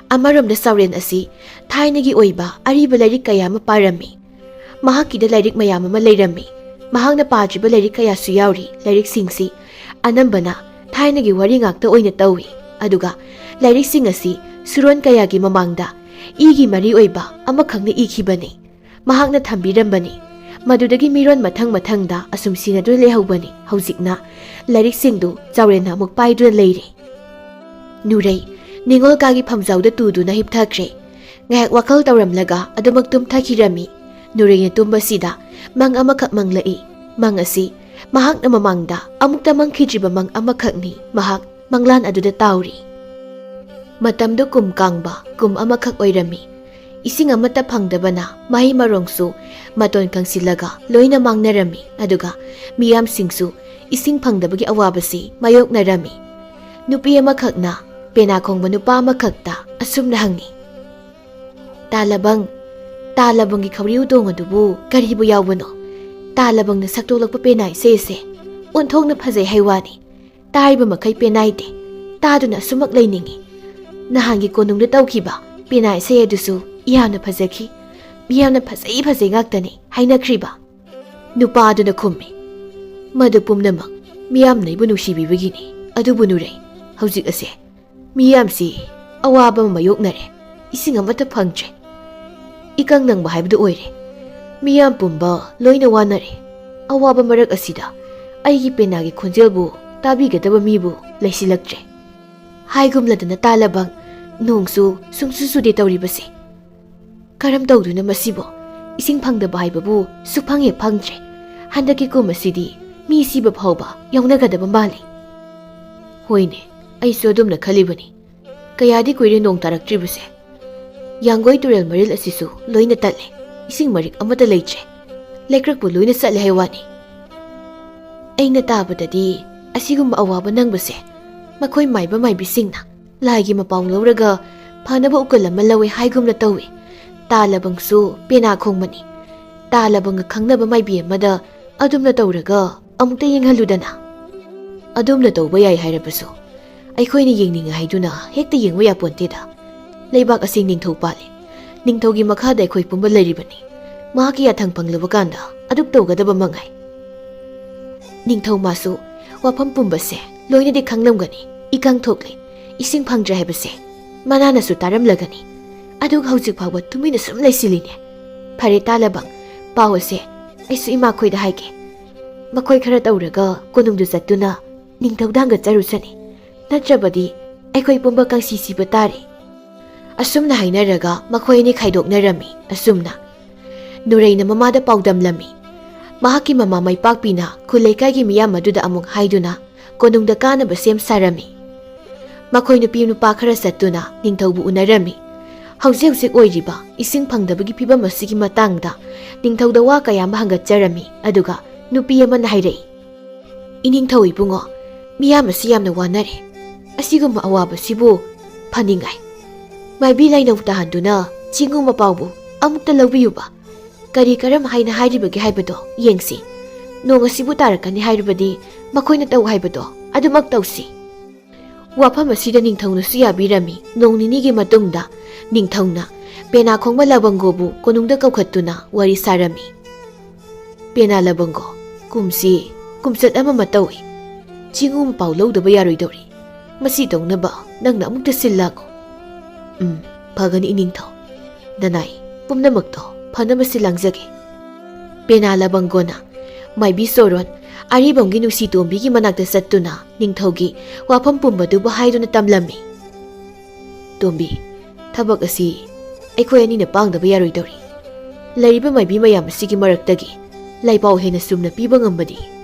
ꯑꯃꯔꯣꯝꯗ ꯆꯥꯎꯔꯦꯟ ꯑꯁꯤ ꯊꯥꯏꯅꯒꯤ ꯑꯣꯏꯕ ꯑꯔꯤꯕ ꯂꯥꯏꯔꯤꯛ ꯀꯌꯥ ꯑꯃ ꯄꯥꯔꯝꯃꯤ꯫ ꯃꯍꯥꯛꯀꯤꯗ ꯂꯥꯏꯔꯤꯛ ꯃꯌꯥꯝ ꯑꯃ ꯂꯩꯔꯝꯃꯤ꯫ ꯃꯍꯥꯛꯅ ꯄꯥꯗ꯭ꯔꯤꯕ ꯂꯥꯏꯔꯤꯛ ꯀꯌꯥꯁꯨ ꯌꯥꯎꯔꯤ꯫ ꯂꯥꯏꯔꯤꯛꯁꯤꯡꯁꯤ ꯑꯅꯝꯕꯅ ꯊꯥꯏꯅꯒꯤ ꯋꯥꯔꯤ ꯉꯥꯛꯇ ꯑꯣꯏꯅ ꯇꯧꯏ꯫ ꯑꯗꯨꯒ ꯂꯥꯏꯔꯤꯛꯁꯤꯡ ꯑꯁꯤ ꯁꯨꯔꯣꯟ ꯀꯌꯥꯒꯤ ꯃꯃꯥꯡꯗ ꯏꯒꯤ ꯃꯔꯤ ꯑꯣꯏꯕ ꯑꯃꯈꯛꯅ ꯏꯈꯤꯕꯅꯤ꯫ ꯃꯍꯥꯛꯅ ꯊꯝꯕꯤꯔꯝꯕꯅꯤ꯫ ꯃꯗꯨꯗꯒꯤ ꯃꯤꯔꯣꯟ ꯃꯊꯪ ꯃꯊꯪꯗ ꯑꯁꯨꯝ ꯁꯤꯟꯅꯗꯨꯅ ꯂꯩꯍꯧꯕꯅꯤ꯫ ꯍꯧꯖꯤꯛꯅ ꯂꯥꯏꯔꯤꯛꯁꯤꯡꯗꯨ ꯆꯥꯎꯔꯦꯟꯅ ꯑꯃꯨꯛ ꯄꯥꯏꯗꯨꯅ ꯂꯩꯔꯦ꯫ ꯅꯨꯔꯩ ꯅꯤꯡꯉꯣꯜ ꯀꯥꯒꯤ ꯐꯝꯖꯥꯎꯗ ꯇꯨꯗꯨꯅ ꯍꯤꯞꯊꯈ꯭ꯔꯦ꯫ ꯉꯥꯏꯍꯥꯛ ꯋꯥꯈꯜ ꯇꯧꯔꯝꯂꯒ ꯑꯗꯨꯃꯛ ꯇꯨꯝꯊꯈꯤꯔꯝꯃꯤ꯫ ꯅꯨꯔꯩꯅ ꯇꯨꯝꯕꯁꯤꯗ ꯃꯪ ꯑꯃꯈꯛ ꯃꯪꯂꯛꯏ꯫ ꯃꯪ ꯑꯁꯤ ꯃꯍꯥꯛꯅ ꯃꯃꯥꯡꯗ ꯑꯃꯨꯛꯇ ꯃꯪꯈꯤꯗ꯭ꯔꯤꯕ ꯃꯪ ꯑꯃꯈꯛꯅꯤ꯫ ꯃꯍꯥꯛ ꯃꯪꯂꯥꯟ ꯑꯗꯨꯗ ꯇꯥꯎꯔꯤ꯫ ꯃꯇꯝꯗꯨ ꯀꯨꯝ ꯀꯥꯡꯕ ꯀꯨꯝ ꯑꯃꯈꯛ ꯑꯣꯏꯔꯝꯃꯤ꯫ ꯏꯁꯤꯡ ꯑꯃꯠꯇ ꯐꯪꯗꯕꯅ ꯃꯍꯩ ꯃꯔꯣꯡꯁꯨ ꯃꯇꯣꯟ ꯀꯪꯁꯤꯜꯂꯒ ꯂꯣꯏꯅ ꯃꯥꯡꯅꯔꯝꯃꯤ꯫ ꯑꯗꯨꯒ ꯃꯤꯌꯥꯝꯁꯤꯡꯁꯨ ꯏꯁꯤꯡ ꯐꯪꯗꯕꯒꯤ ꯑꯋꯥꯕꯁꯤ ꯃꯥꯌꯣꯛꯅꯔꯝꯃꯤ꯫ ꯅꯨꯄꯤ ꯑꯃꯈꯛꯅ ꯄꯦꯅꯥ ꯈꯣꯡꯕ ꯅꯨꯄꯥ ꯑꯃꯈꯛꯇ ꯑꯁꯨꯝꯅ ꯍꯪꯉꯤ꯫ ꯇꯥꯂꯕꯪ, ꯇꯥꯂꯕꯪꯒꯤ ꯈꯧꯔꯤ ꯎꯇꯣꯡ ꯑꯗꯨꯕꯨ ꯀꯔꯤꯕꯨ ꯌꯥꯎꯕꯅꯣ? ꯇꯥꯂꯕꯪꯅ ꯁꯛꯇꯣꯛꯂꯛꯄ ꯄꯦꯅꯥ ꯏꯁꯩꯁꯦ ꯑꯣꯟꯊꯣꯛꯅ ꯐꯖꯩ ꯍꯥꯏꯋꯥꯅꯤ꯫ ꯇꯥꯔꯤꯕ ꯃꯈꯩ ꯄꯦꯅꯥꯏꯗꯦ, ꯇꯥꯗꯨꯅ ꯑꯁꯨꯃꯛ ꯂꯩꯅꯤꯡꯉꯤ꯫ ꯅꯍꯥꯟꯒꯤ ꯀꯣꯅꯨꯡꯗ ꯇꯧꯈꯤꯕ ꯄꯦꯅꯥ ꯏꯁꯩ ꯑꯗꯨꯁꯨ ꯌꯥꯝꯅ ꯐꯖꯈꯤ꯫ ꯌꯥꯝꯅ ꯐꯖꯩ ꯉꯥꯛꯇꯅꯤ ꯍꯥꯏꯅꯈ꯭ꯔꯤꯕ꯫ ꯅꯨꯄꯥ ꯑꯗꯨꯅ ꯈꯨꯝꯃꯤ꯫ ꯃꯗꯨ ꯄꯨꯝꯅꯃꯛ ꯃꯤꯌꯥꯝꯅ ꯑꯩꯕꯨ ꯅꯨꯡꯁꯤꯕꯤꯕꯒꯤꯅꯤ꯫ ꯑꯗꯨꯕꯨ ꯅꯨꯔꯩ, ꯍꯧꯖꯤꯛ ꯑꯁꯦ ꯃꯤꯌꯥꯝꯁꯤ ꯑꯋꯥꯕ ꯑꯃ ꯃꯥꯌꯣꯛꯅꯔꯦ꯫ ꯏꯁꯤꯡ ꯑꯃꯠꯇ ꯐꯪꯗ꯭ꯔꯦ꯫ ꯏꯀꯪ ꯅꯪꯕ ꯍꯥꯏꯕꯗꯨ ꯑꯣꯏꯔꯦ꯫ ꯃꯤꯌꯥꯝ ꯄꯨꯝꯕ ꯂꯣꯏꯅ ꯋꯥꯅꯔꯦ꯫ ꯑꯋꯥꯕ ꯃꯔꯛ ꯑꯁꯤꯗ ꯑꯩꯒꯤ ꯄꯦꯅꯥꯒꯤ ꯈꯣꯟꯖꯦꯜꯕꯨ ꯇꯥꯕꯤꯒꯗꯕ ꯃꯤꯕꯨ ꯂꯩꯁꯤꯜꯂꯛꯇ꯭ꯔꯦ꯫ ꯍꯥꯏꯒꯨꯝꯂꯗꯅ ꯇꯥꯂꯕꯪ, ꯅꯣꯡꯁꯨ ꯁꯨꯡꯆꯨ ꯆꯨꯗꯦ ꯇꯧꯔꯤꯕꯁꯦ꯫ ꯀꯔꯝ ꯇꯧꯗꯨꯅ ꯃꯁꯤꯕꯨ? ꯏꯁꯤꯡ ꯐꯪꯗꯕ ꯍꯥꯏꯕꯕꯨ ꯁꯨꯛꯐꯪ ꯍꯦꯛ ꯐꯪꯗ꯭ꯔꯦ꯫ ꯍꯟꯗꯛꯀꯤ ꯀꯨꯝ ꯑꯁꯤꯗꯤ ꯃꯤ ꯁꯤꯕ ꯐꯥꯎꯕ ꯌꯥꯎꯅꯒꯗꯕ ꯃꯥꯜꯂꯤ꯫ ꯍꯣꯏꯅꯦ, ꯑꯩꯁꯨ ꯑꯗꯨꯝꯅ ꯈꯜꯂꯤꯕꯅꯤ꯫ ꯀꯌꯥꯗꯤ ꯀꯨꯏꯔꯦ ꯅꯣꯡ ꯇꯥꯔꯛꯇ꯭ꯔꯤꯕꯁꯦ꯫ ꯌꯥꯡꯒꯣꯏ ꯇꯨꯔꯦꯜ ꯃꯔꯤꯜ ꯑꯁꯤꯁꯨ ꯂꯣꯏꯅ ꯇꯠꯂꯦ, ꯏꯁꯤꯡ ꯃꯔꯤꯛ ꯑꯃꯠꯇ ꯂꯩꯇ꯭ꯔꯦ, ꯂꯩꯀ꯭ꯔꯛꯄꯨ ꯂꯣꯏꯅ ꯆꯠꯂꯦ ꯍꯥꯏꯋꯥꯅꯤ꯫ ꯑꯩꯅ ꯇꯥꯕꯗꯗꯤ ꯑꯁꯤꯒꯨꯝꯕ ꯑꯋꯥꯕ ꯅꯪꯕꯁꯦ ꯃꯈꯣꯏ ꯃꯥꯏꯕ ꯃꯥꯏꯕꯤꯁꯤꯡꯅ ꯂꯥꯏꯒꯤ ꯃꯄꯥꯎ ꯂꯧꯔꯒ ꯐꯅꯕ ꯎꯀꯜ ꯑꯃ ꯂꯧꯋꯦ ꯍꯥꯏꯒꯨꯝꯅ ꯇꯧꯏ꯫ ꯇꯥ ꯂꯕꯪꯁꯨ ꯄꯦꯅꯥ ꯈꯣꯡꯕꯅꯤ꯫ ꯇꯥ ꯂꯕꯪꯒ ꯈꯪꯅꯕ ꯃꯥꯏꯕꯤ ꯑꯃꯗ ꯑꯗꯨꯝꯅ ꯇꯧꯔꯒ ꯑꯃꯨꯛꯇ ꯌꯦꯡꯍꯜꯂꯨꯗꯅ꯫ ꯑꯗꯨꯝꯅ ꯇꯧꯕ ꯌꯥꯏ ꯍꯥꯏꯔꯕꯁꯨ ꯑꯩꯈꯣꯏꯅ ꯌꯦꯡꯅꯤꯡꯉꯦ ꯍꯥꯏꯗꯨꯅ ꯍꯦꯛꯇ ꯌꯦꯡꯕ ꯌꯥꯄꯣꯟꯇꯦꯗ꯫ ꯂꯩꯕꯥꯛ ꯑꯁꯤ ꯅꯤꯡꯊꯧ ꯄꯥꯜꯂꯤ, ꯅꯤꯡꯊꯧꯒꯤ ꯃꯈꯥꯗ ꯑꯩꯈꯣꯏ ꯄꯨꯝꯕ ꯂꯩꯔꯤꯕꯅꯤ꯫ ꯃꯍꯥꯛꯀꯤ ꯌꯥꯊꯪ ꯐꯪꯂꯕ ꯀꯥꯟꯗ ꯑꯗꯨꯛ ꯇꯧꯒꯗꯕ ꯃꯉꯥꯏ꯫ ꯅꯤꯡꯊꯧ ꯃꯥꯁꯨ ꯋꯥꯐꯝ ꯄꯨꯝꯕꯁꯦ ꯂꯣꯏꯅꯗꯤ ꯈꯪꯂꯝꯒꯅꯤ꯫ ꯏꯀꯪ ꯊꯣꯛꯂꯤ, ꯏꯁꯤꯡ ꯐꯪꯗ꯭ꯔꯦ ꯍꯥꯏꯕꯁꯦ ꯃꯅꯥꯅꯁꯨ ꯇꯥꯔꯝꯂꯒꯅꯤ꯫ ꯑꯗꯨꯒ ꯍꯧꯖꯤꯛ ꯐꯥꯎꯕ ꯇꯨꯃꯤꯟꯅ ꯁꯨꯝ ꯂꯩꯁꯤꯜꯂꯤꯅꯦ꯫ ꯐꯔꯦ ꯇꯥ ꯂꯕꯪ, ꯄꯥꯎ ꯑꯁꯦ ꯑꯩꯁꯨ ꯏꯃꯥꯈꯣꯏꯗ ꯍꯥꯏꯒꯦ꯫ ꯃꯈꯣꯏ ꯈꯔ ꯇꯧꯔꯒ ꯀꯣꯅꯨꯡꯗ ꯆꯠꯇꯨꯅ ꯅꯤꯡꯊꯧꯗ ꯍꯪꯒꯠꯆꯔꯨꯁꯅꯤ꯫ ꯅꯠꯇ꯭ꯔꯕꯗꯤ ꯑꯩꯈꯣꯏ ꯄꯨꯝꯕ ꯀꯪꯁꯤ ꯁꯤꯕ ꯇꯥꯔꯦ꯫ ꯑꯁꯨꯝꯅ ꯍꯥꯏꯅꯔꯒ ꯃꯈꯣꯏ ꯑꯅꯤ ꯈꯥꯏꯗꯣꯛꯅꯔꯝꯃꯤ꯫ ꯑꯁꯨꯝꯅ ꯅꯨꯔꯩꯅ ꯃꯃꯥꯗ ꯄꯥꯎꯗꯝꯂꯝꯃꯤ꯫ ꯃꯍꯥꯛꯀꯤ ꯃꯃꯥ ꯃꯩꯄꯥꯛꯄꯤꯅ ꯈꯨꯜ ꯂꯩꯀꯥꯏꯒꯤ ꯃꯤꯌꯥꯝ ꯑꯗꯨꯗ ꯑꯃꯨꯛ ꯍꯥꯏꯗꯨꯅ ꯀꯣꯅꯨꯡꯗ ꯀꯥꯅꯕ ꯁꯦꯝ ꯁꯥꯔꯝꯃꯤ꯫ ꯃꯈꯣꯏ ꯅꯨꯄꯤ ꯅꯨꯄꯥ ꯈꯔ ꯆꯠꯇꯨꯅ ꯅꯤꯡꯊꯧꯕꯨ ꯎꯅꯔꯝꯃꯤ꯫ ꯍꯧꯖꯤꯛ ꯍꯧꯖꯤꯛ ꯑꯣꯏꯔꯤꯕ ꯏꯁꯤꯡ ꯐꯪꯗꯕꯒꯤ ꯐꯤꯕꯝ ꯑꯁꯤꯒꯤ ꯃꯇꯥꯡꯗ ꯅꯤꯡꯊꯧꯗ ꯋꯥ ꯀꯌꯥ ꯑꯃ ꯍꯪꯒꯠꯆꯔꯝꯃꯤ꯫ ꯑꯗꯨꯒ ꯅꯨꯄꯤ ꯑꯃꯅ ꯍꯥꯏꯔꯛꯏ, ꯏꯅꯤꯡꯊꯧ ꯏꯕꯨꯡꯉꯣ, ꯃꯤꯌꯥꯝ ꯑꯁꯤ ꯌꯥꯝꯅ ꯋꯥꯅꯔꯦ꯫ ꯑꯁꯤꯒꯨꯝꯕ ꯑꯋꯥꯕꯁꯤꯕꯨ ꯐꯅꯤꯡꯉꯥꯏ ꯃꯥꯏꯕꯤ ꯂꯥꯏꯅꯧ ꯇꯥꯍꯟꯗꯨꯅ ꯆꯤꯡꯉꯨ ꯃꯄꯥꯎꯕꯨ ꯑꯃꯨꯛꯇ ꯂꯧꯕꯤꯌꯨꯕ꯫ ꯀꯔꯤ ꯀꯔꯝ ꯍꯥꯏꯅ ꯍꯥꯏꯔꯤꯕꯒꯦ ꯍꯥꯏꯕꯗꯣ ꯌꯦꯡꯁꯤ꯫ ꯅꯣꯡ ꯑꯁꯤꯕꯨ ꯇꯥꯔꯛꯀꯅꯤ ꯍꯥꯏꯔꯕꯗꯤ ꯃꯈꯣꯏꯅ ꯇꯧ ꯍꯥꯏꯕꯗꯣ ꯑꯗꯨꯃꯛ ꯇꯧꯁꯤ꯫ ꯋꯥꯐꯝ ꯑꯁꯤꯗ ꯅꯤꯡꯊꯧꯅꯁꯨ ꯌꯥꯕꯤꯔꯝꯃꯤ꯫ ꯅꯣꯡ ꯅꯤꯅꯤꯒꯤ ꯃꯇꯨꯡꯗ ꯅꯤꯡꯊꯧꯅ ꯄꯦꯅꯥ ꯈꯣꯡꯕ ꯂꯕꯪꯒꯣꯕꯨ ꯀꯣꯅꯨꯡꯗ ꯀꯧꯈꯠꯇꯨꯅ ꯋꯥꯔꯤ ꯁꯥꯔꯝꯃꯤ꯫ ꯄꯦꯅꯥ ꯂꯕꯪꯒꯣ, ꯀꯨꯝꯁꯤ ꯀꯨꯝꯆꯠ ꯑꯃ ꯇꯧꯏ꯫ ꯆꯤꯡꯉꯨ ꯃꯄꯥꯎ ꯂꯧꯗꯕ ꯌꯥꯔꯣꯏꯗꯧꯔꯤ꯫ ꯃꯁꯤ ꯇꯧꯅꯕ ꯅꯪꯅ ꯑꯃꯨꯛꯇ ꯁꯤꯜ ꯂꯥꯡꯉꯨ꯫ ꯐꯒꯅꯤ ꯏꯅꯤꯡꯊꯧ, ꯅꯅꯥꯏ ꯄꯨꯝꯅꯃꯛꯇꯣ ꯐꯅꯕ ꯁꯤꯜ ꯂꯥꯡꯖꯒꯦ꯫ ꯄꯦꯅꯥ ꯂꯕꯪꯒꯣꯅ ꯃꯥꯏꯕꯤ ꯁꯣꯔꯣꯟ ꯑꯔꯤꯕꯝꯒꯤ ꯅꯨꯡꯁꯤ ꯇꯣꯝꯕꯤꯒꯤ ꯃꯅꯥꯛꯇ ꯆꯠꯇꯨꯅ ꯅꯤꯡꯊꯧꯒꯤ ꯋꯥꯐꯝ ꯄꯨꯝꯕꯗꯨꯕꯨ ꯍꯥꯏꯗꯨꯅ ꯇꯝꯂꯝꯃꯤ꯫ ꯇꯣꯝꯕꯤ, ꯊꯕꯛ ꯑꯁꯤ ꯑꯩꯈꯣꯏ ꯑꯅꯤꯅ ꯄꯥꯡꯗꯕ ꯌꯥꯔꯣꯏꯗꯧꯔꯤ꯫ ꯂꯩꯔꯤꯕ ꯃꯥꯏꯕꯤ ꯃꯌꯥꯝ ꯑꯁꯤꯒꯤ ꯃꯔꯛꯇꯒꯤ ꯂꯩꯄꯥꯎ ꯍꯦꯟꯅ ꯆꯨꯝꯅ ꯄꯤꯕ ꯉꯝꯕꯗꯤ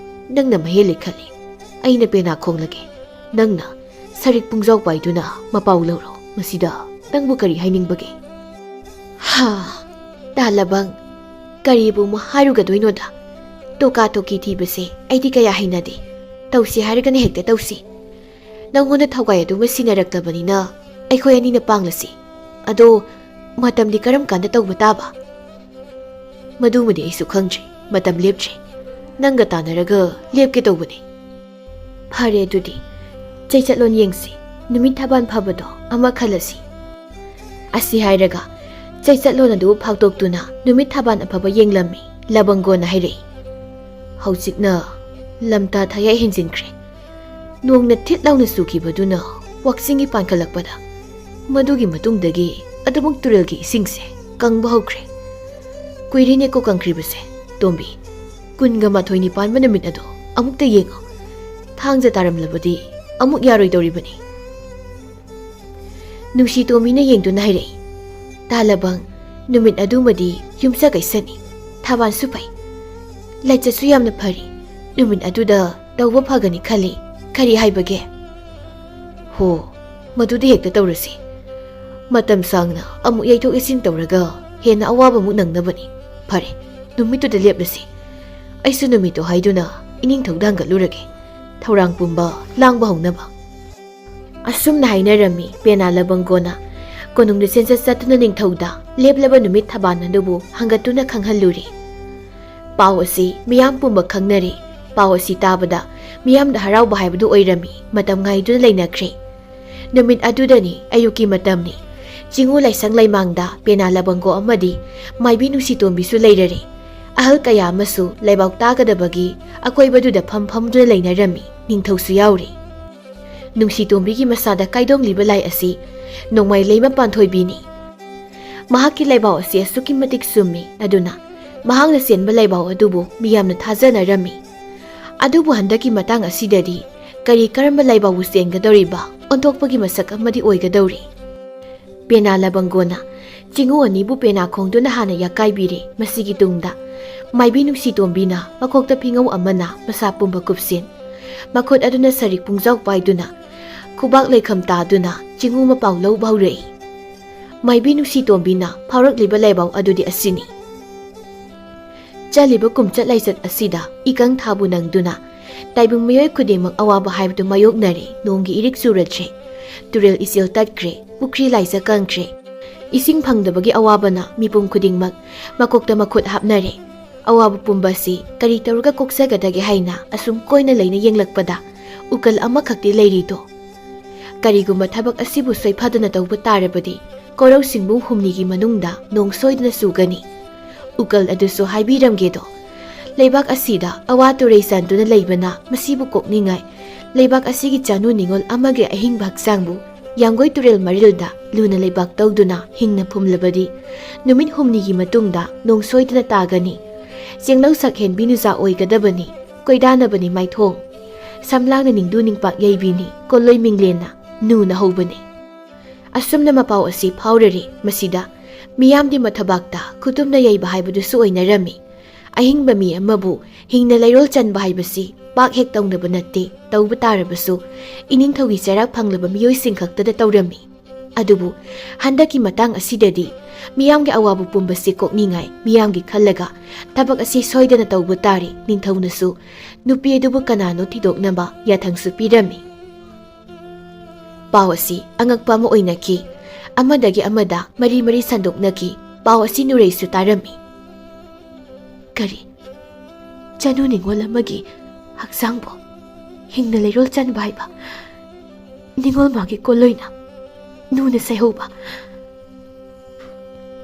ꯅꯪꯅ ꯃꯍꯦꯜꯂꯤ ꯈꯜꯂꯤ꯫ ꯑꯩꯅ ꯄꯦꯅꯥ ꯈꯣꯡꯂꯒꯦ, ꯅꯪꯅ ꯁꯔꯤꯛ ꯄꯨꯡꯖꯥꯎ ꯄꯥꯏꯗꯨꯅ ꯃꯄꯥꯎ ꯂꯧꯔꯣ꯫ ꯃꯁꯤꯗ ꯅꯪꯕꯨ ꯀꯔꯤ ꯍꯥꯏꯅꯤꯡꯕꯒꯦ? ꯇꯥ ꯂꯕꯪ, ꯀꯔꯤꯕꯨ ꯑꯃꯨꯛ ꯍꯥꯏꯔꯨꯒꯗꯣꯏꯅꯣꯗ? ꯇꯣꯀꯥ ꯇꯣꯀꯤ ꯊꯤꯕꯁꯦ ꯑꯩꯗꯤ ꯀꯌꯥ ꯍꯩꯅꯗꯦ꯫ ꯇꯧꯁꯤ ꯍꯥꯏꯔꯒꯅ ꯍꯦꯛꯇ ꯇꯧꯁꯤ꯫ ꯅꯪꯉꯣꯟꯗ ꯊꯧꯒꯥꯏ ꯑꯗꯨꯃ ꯁꯤꯟꯅꯔꯛꯂꯕꯅꯤꯅ ꯑꯩꯈꯣꯏ ꯑꯅꯤꯅ ꯄꯥꯡꯂꯁꯤ꯫ ꯑꯗꯣ ꯃꯇꯝꯗꯤ ꯀꯔꯝ ꯀꯥꯟꯗ ꯇꯧꯕ ꯇꯥꯕ? ꯃꯗꯨꯃꯗꯤ ꯑꯩꯁꯨ ꯈꯪꯗ꯭ꯔꯤ, ꯃꯇꯝ ꯂꯦꯞꯇ꯭ꯔꯤ꯫ ꯅꯪꯒ ꯇꯥꯟꯅꯔꯒ ꯂꯦꯞꯀꯦ ꯇꯧꯕꯅꯤ꯫ ꯐꯔꯦ ꯑꯗꯨꯗꯤ ꯆꯩꯆꯠꯂꯣꯟ ꯌꯦꯡꯁꯤ, ꯅꯨꯃꯤꯠ ꯊꯕꯥꯟ ꯐꯕꯗꯣ ꯑꯃ ꯈꯜꯂꯁꯤ꯫ ꯑꯁꯤ ꯍꯥꯏꯔꯒ ꯆꯩꯆꯠꯂꯣꯟ ꯑꯗꯨ ꯐꯥꯛꯇꯣꯛꯇꯨꯅ ꯅꯨꯃꯤꯠ ꯊꯕꯥꯟ ꯑꯐꯕ ꯌꯦꯡꯂꯝꯃꯤ꯫ ꯂꯕꯪꯒꯣꯅ ꯍꯥꯏꯔꯛꯏ, ꯍꯧꯖꯤꯛꯅ ꯂꯝꯇꯥ ꯊꯌꯥꯏ ꯍꯦꯟꯖꯤꯟꯈ꯭ꯔꯦ꯫ ꯅꯣꯡꯅ ꯊꯤꯠ ꯂꯥꯎꯅ ꯆꯨꯈꯤꯕꯗꯨꯅ ꯋꯥꯛꯆꯤꯡꯒꯤ ꯄꯥꯟꯈꯠꯂꯛꯄꯗ ꯃꯗꯨꯒꯤ ꯃꯇꯨꯡꯗꯒꯤ ꯑꯗꯨꯃꯛ ꯇꯨꯔꯦꯜꯒꯤ ꯏꯁꯤꯡꯁꯦ ꯀꯪꯕ ꯍꯧꯈ꯭ꯔꯦ꯫ ꯀꯨꯏꯔꯦꯅꯦꯀꯣ ꯀꯪꯈ꯭ꯔꯤꯕꯁꯦ꯫ ꯇꯣꯝꯕꯤ, 21 ꯄꯥꯟꯕ ꯅꯨꯃꯤꯠ ꯑꯗꯣ ꯑꯃꯨꯛꯇ ꯌꯦꯡꯉꯣ꯫ ꯊꯥꯡꯖ ꯇꯥꯔꯝꯂꯕꯗꯤ ꯑꯃꯨꯛ ꯌꯥꯔꯣꯏꯗꯧꯔꯤꯕꯅꯤ꯫ ꯅꯨꯡꯁꯤ ꯇꯣꯝꯕꯤꯅ ꯌꯦꯡꯗꯨꯅ ꯍꯥꯏꯔꯛꯏ, ꯇꯥ ꯂꯕꯪ, ꯅꯨꯃꯤꯠ ꯑꯗꯨꯃꯗꯤ ꯌꯨꯝꯁꯀꯩꯁꯅꯤ, ꯊꯕꯥꯟꯁꯨ ꯐꯩ, ꯂꯥꯏꯆꯠꯁꯨ ꯌꯥꯝꯅ ꯐꯔꯤ꯫ ꯅꯨꯃꯤꯠ ꯑꯗꯨꯗ ꯇꯧꯕ ꯐꯒꯅꯤ ꯈꯜꯂꯤ꯫ ꯀꯔꯤ ꯍꯥꯏꯕꯒꯦ? ꯍꯣ, ꯃꯗꯨꯗꯤ ꯍꯦꯛꯇ ꯇꯧꯔꯁꯤ꯫ ꯃꯇꯝ ꯁꯥꯡꯅ ꯑꯃꯨꯛ ꯌꯩꯊꯣꯛ ꯌꯩꯁꯤꯟ ꯇꯧꯔꯒ ꯍꯦꯟꯅ ꯑꯋꯥꯕꯃꯨꯛ ꯅꯪꯅꯕꯅꯤ꯫ ꯐꯔꯦ, ꯅꯨꯃꯤꯠꯇꯨꯗ ꯂꯦꯞꯂꯁꯤ꯫ ꯑꯩꯁꯨ ꯅꯨꯃꯤꯠꯇꯣ ꯍꯥꯏꯗꯨꯅ ꯏꯅꯤꯡꯊꯧꯗ ꯍꯪꯒꯠꯂꯨꯔꯒꯦ, ꯊꯧꯔꯥꯡ ꯄꯨꯝꯕ ꯂꯥꯡꯕ ꯍꯧꯅꯕ꯫ ꯑꯁꯨꯝꯅ ꯍꯥꯏꯅꯔꯝꯃꯤ꯫ ꯄꯦꯅꯥ ꯂꯕꯪꯒꯣꯅ ꯀꯣꯅꯨꯡꯗ ꯆꯦꯟꯆꯠ ꯆꯠꯇꯨꯅ ꯅꯤꯡꯊꯧꯗ ꯂꯦꯞꯂꯕ ꯅꯨꯃꯤꯠ ꯊꯕꯥꯟ ꯑꯗꯨꯕꯨ ꯍꯪꯒꯠꯇꯨꯅ ꯈꯪꯍꯜꯂꯨꯔꯤ꯫ ꯄꯥꯎ ꯑꯁꯤ ꯃꯤꯌꯥꯝ ꯄꯨꯝꯕ ꯈꯪꯅꯔꯤ꯫ ꯄꯥꯎ ꯑꯁꯤ ꯇꯥꯕꯗ ꯃꯤꯌꯥꯝꯗ ꯍꯔꯥꯎꯕ ꯍꯥꯏꯕꯗꯨ ꯑꯣꯏꯔꯝꯃꯤ꯫ ꯃꯇꯝ ꯉꯥꯏꯗꯨꯅ ꯂꯩꯅꯈ꯭ꯔꯦ꯫ ꯅꯨꯃꯤꯠ ꯑꯗꯨꯗꯅꯤ, ꯑꯌꯨꯛꯀꯤ ꯃꯇꯝꯅꯤ꯫ ꯆꯤꯡꯉꯨ ꯂꯥꯏꯁꯪ ꯂꯩꯃꯥꯡꯗ ꯄꯦꯅꯥ ꯂꯕꯪꯒꯣ ꯑꯃꯗꯤ ꯃꯥꯏꯕꯤ ꯅꯨꯡꯁꯤ ꯇꯣꯝꯕꯤꯁꯨ ꯂꯩꯔꯔꯦ꯫ ꯑꯍꯜ ꯀꯌꯥ ꯑꯃꯁꯨ ꯂꯩꯕꯥꯎ ꯇꯥꯒꯗꯕꯒꯤ ꯑꯀꯣꯏꯕꯗꯨꯗ ꯐꯝꯗꯨꯅ ꯂꯩꯅꯔꯝꯃꯤ꯫ ꯅꯤꯡꯊꯧꯁꯨ ꯌꯥꯎꯔꯤ꯫ ꯅꯨꯡꯁꯤ ꯇꯣꯝꯕꯤꯒꯤ ꯃꯁꯥꯗ ꯀꯥꯏꯗꯣꯡꯂꯤꯕ ꯂꯥꯏ ꯑꯁꯤ ꯅꯣꯡꯃꯥꯏ ꯂꯩꯃ ꯄꯥꯟꯊꯣꯏꯕꯤꯅꯤ꯫ ꯃꯍꯥꯛꯀꯤ ꯂꯩꯕꯥꯎ ꯑꯁꯤ ꯑꯁꯨꯛꯀꯤ ꯃꯇꯤꯛ ꯆꯨꯝꯃꯤ꯫ ꯑꯗꯨꯅ ꯃꯍꯥꯛꯅ ꯆꯦꯟꯕ ꯂꯩꯕꯥꯎ ꯑꯗꯨꯕꯨ ꯃꯤꯌꯥꯝꯅ ꯊꯥꯖꯅꯔꯝꯃꯤ꯫ ꯑꯗꯨꯕꯨ ꯍꯟꯗꯛꯀꯤ ꯃꯇꯥꯡ ꯑꯁꯤꯗꯗꯤ ꯀꯔꯤ ꯀꯔꯝꯕ ꯂꯩꯕꯥꯎꯕꯨ ꯆꯦꯟꯒꯗꯧꯔꯤꯕ ꯑꯣꯟꯊꯣꯛꯄꯒꯤ ꯃꯁꯛ ꯑꯃꯗꯤ ꯑꯣꯏꯒꯗꯧꯔꯤ꯫ ꯄꯦꯅꯥ ꯂꯕꯪꯒꯣꯅ ꯆꯤꯡꯉꯨ ꯑꯅꯤꯕꯨ ꯄꯦꯅꯥ ꯈꯣꯡꯗꯨꯅ ꯍꯥꯟꯅ ꯌꯥꯀꯥꯏꯕꯤꯔꯤ꯫ ꯃꯁꯤꯒꯤ ꯇꯨꯡꯗ ꯃꯥꯏꯕꯤ ꯅꯨꯡꯁꯤ ꯇꯣꯝꯕꯤꯅ ꯃꯀꯣꯛꯇ ꯐꯤꯉꯧ ꯑꯃꯅ ꯃꯁꯥ ꯄꯨꯝꯕ ꯀꯨꯞꯁꯤꯟ, ꯃꯈꯨꯠ ꯑꯗꯨꯅ ꯁꯔꯤꯛ ꯄꯨꯡꯖꯥꯎ ꯄꯥꯏꯗꯨꯅ ꯈꯨꯕꯥꯛ ꯂꯩꯈꯝ ꯇꯥꯗꯨꯅ ꯆꯤꯡꯎ ꯃꯄꯥꯎ ꯂꯧꯕ ꯍꯧꯔꯛꯏ꯫ ꯃꯥꯏꯕꯤ ꯅꯨꯡꯁꯤꯇꯣꯝꯕꯤꯅ ꯐꯥꯎꯔꯛꯂꯤꯕ ꯂꯩꯕꯥꯎ ꯑꯗꯨꯗꯤ ꯑꯁꯤꯅꯤ꯫ ꯆꯠꯂꯤꯕ ꯀꯨꯝꯆꯠ ꯂꯥꯏꯆꯠ ꯑꯁꯤꯗ ꯏꯀꯪ ꯊꯥꯕꯨ ꯅꯪꯗꯨꯅ ꯇꯥꯏꯕꯪ ꯃꯤꯑꯣꯏ ꯈꯨꯗꯤꯡꯃꯛ ꯑꯋꯥꯕ ꯍꯥꯏꯕꯗꯨ ꯃꯥꯌꯣꯛꯅꯔꯦ꯫ ꯅꯣꯡꯒꯤ ꯏꯔꯤꯛ ꯆꯨꯔꯗ꯭ꯔꯦ, ꯇꯨꯔꯦꯜ ꯏꯆꯦꯜ ꯇꯠꯈ꯭ꯔꯦ, ꯄꯨꯈ꯭ꯔꯤ ꯂꯥꯏꯖ ꯀꯪꯈ꯭ꯔꯦ꯫ ꯏꯁꯤꯡ ꯐꯪꯗꯕꯒꯤ ꯑꯋꯥꯕꯅ ꯃꯤꯄꯨꯝ ꯈꯨꯗꯤꯡꯃꯛ ꯃꯀꯣꯛꯇ ꯃꯈꯨꯠ ꯍꯥꯞꯅꯔꯦ꯫ ꯑꯋꯥꯕ ꯄꯨꯝꯕꯁꯤ ꯀꯔꯤ ꯇꯧꯔꯒ ꯀꯣꯛꯆꯒꯗꯒꯦ ꯍꯥꯏꯅ ꯑꯁꯨꯝ ꯀꯣꯏꯅ ꯂꯩꯅ ꯌꯦꯡꯂꯛꯄꯗ ꯎꯀꯜ ꯑꯃꯈꯛꯇꯤ ꯂꯩꯔꯤꯗꯣ꯫ ꯀꯔꯤꯒꯨꯝꯕ ꯊꯕꯛ ꯑꯁꯤꯕꯨ ꯁꯣꯏꯐꯗꯅ ꯇꯧꯕ ꯇꯥꯔꯕꯗꯤ ꯀꯣꯔꯧꯁꯤꯡꯕꯨ ꯍꯨꯝꯅꯤꯒꯤ ꯃꯅꯨꯡꯗ ꯅꯣꯡ ꯁꯣꯏꯗꯅ ꯆꯨꯒꯅꯤ꯫ ꯎꯀꯜ ꯑꯗꯨꯁꯨ ꯍꯥꯏꯕꯤꯔꯝꯒꯦꯗꯣ, ꯂꯩꯕꯥꯛ ꯑꯁꯤꯗ ꯑꯋꯥ ꯇꯨꯔꯩ ꯆꯟꯗꯨꯅ ꯂꯩꯕꯅ ꯃꯁꯤꯕꯨ ꯀꯣꯛꯅꯤꯡꯉꯥꯏ ꯂꯩꯕꯥꯛ ꯑꯁꯤꯒꯤ ꯆꯥꯅꯨ ꯅꯤꯉꯣꯜ ꯑꯃꯒꯤ ꯑꯍꯤꯡꯕ ꯍꯛꯆꯥꯡꯕꯨ ꯌꯥꯡꯒꯣꯏ ꯇꯨꯔꯦꯜ ꯃꯔꯤꯜꯗ ꯂꯨꯅ ꯂꯩꯕꯥꯛ ꯇꯧꯗꯨꯅ ꯍꯤꯡꯅ ꯐꯨꯝꯂꯕꯗꯤ ꯅꯨꯃꯤꯠ ꯍꯨꯝꯅꯤꯒꯤ ꯃꯇꯨꯡꯗ ꯅꯣꯡ ꯁꯣꯏꯗꯅ ꯇꯥꯒꯅꯤ꯫ ꯆꯦꯡꯂꯧ ꯁꯛꯍꯦꯟꯕꯤ ꯅꯨꯆꯥ ꯑꯣꯏꯒꯗꯕꯅꯤ, ꯀꯣꯏꯗꯥꯅꯕꯅꯤ ꯃꯥꯏꯊꯣꯡ, ꯁꯝꯂꯥꯡꯅ ꯅꯤꯡꯗꯨ ꯅꯤꯡꯄꯥꯛ ꯌꯩꯕꯤꯅꯤ, ꯀꯣꯜꯂꯣꯏ ꯃꯤꯡꯂꯦꯟꯅ ꯅꯨꯅ ꯍꯧꯕꯅꯤ꯫ ꯑꯁꯨꯝꯅ ꯃꯄꯥꯎ ꯑꯁꯤ ꯐꯥꯎꯔꯔꯤ꯫ ꯃꯁꯤꯗ ꯃꯤꯌꯥꯝꯒꯤ ꯃꯊꯕꯥꯛꯇ ꯈꯨꯇꯨꯝꯅ ꯌꯩꯕ ꯍꯥꯏꯕꯗꯨꯁꯨ ꯑꯣꯏꯅꯔꯝꯃꯤ꯫ ꯑꯍꯤꯡꯕ ꯃꯤ ꯑꯃꯕꯨ ꯍꯤꯡꯅ ꯂꯩꯔꯣꯜ ꯆꯟꯕ ꯍꯥꯏꯕꯁꯤ ꯄꯥꯛ ꯍꯦꯛ ꯇꯧꯅꯕ ꯅꯠꯇꯦ꯫ ꯇꯧꯕ ꯇꯥꯔꯕꯁꯨ ꯏꯅꯤꯡꯊꯧꯒꯤ ꯆꯩꯔꯥꯛ ꯐꯪꯂꯕ ꯃꯤꯑꯣꯏꯁꯤꯡ ꯈꯛꯇꯗ ꯇꯧꯔꯝꯃꯤ꯫ ꯑꯗꯨꯕꯨ ꯍꯟꯗꯛꯀꯤ ꯃꯇꯥꯡ ꯑꯁꯤꯗꯗꯤ ꯃꯤꯌꯥꯝꯒꯤ ꯑꯋꯥꯕ ꯄꯨꯝꯕꯁꯤ ꯀꯣꯛꯅꯤꯡꯉꯥꯏ ꯃꯤꯌꯥꯝꯒꯤ ꯈꯜꯂꯒ ꯊꯕꯛ ꯑꯁꯤ ꯁꯣꯏꯗꯅ ꯇꯧꯕ ꯇꯥꯔꯤ꯫ ꯅꯤꯡꯊꯧꯅꯁꯨ ꯅꯨꯄꯤ ꯑꯗꯨꯕꯨ ꯀꯅꯥꯅꯣ ꯊꯤꯗꯣꯛꯅꯕ ꯌꯥꯊꯪꯁꯨ ꯄꯤꯔꯝꯃꯤ꯫ ꯄꯥꯎ ꯑꯁꯤ ꯑꯉꯛꯄ ꯑꯃ ꯑꯣꯏꯅꯈꯤ꯫ ꯑꯃꯗꯒꯤ ꯑꯃꯗ ꯃꯔꯤ ꯃꯔꯤ ꯁꯟꯗꯣꯛꯅꯈꯤ꯫ ꯄꯥꯎ ꯑꯁꯤ ꯅꯨꯔꯩꯁꯨ ꯇꯥꯔꯝꯃꯤ꯫ ꯀꯔꯤ? ꯆꯅꯨ ꯅꯤꯉꯣꯜ ꯑꯃꯒꯤ ꯍꯛꯆꯥꯡꯕꯨ ꯍꯤꯡꯅ ꯂꯩꯔꯣꯜ ꯆꯟꯕ ꯍꯥꯏꯕ, ꯅꯤꯉꯣꯜ ꯃꯥꯒꯤ ꯀꯣꯜꯂꯣꯏꯅ ꯅꯨꯅ ꯁꯩꯍꯧꯕ꯫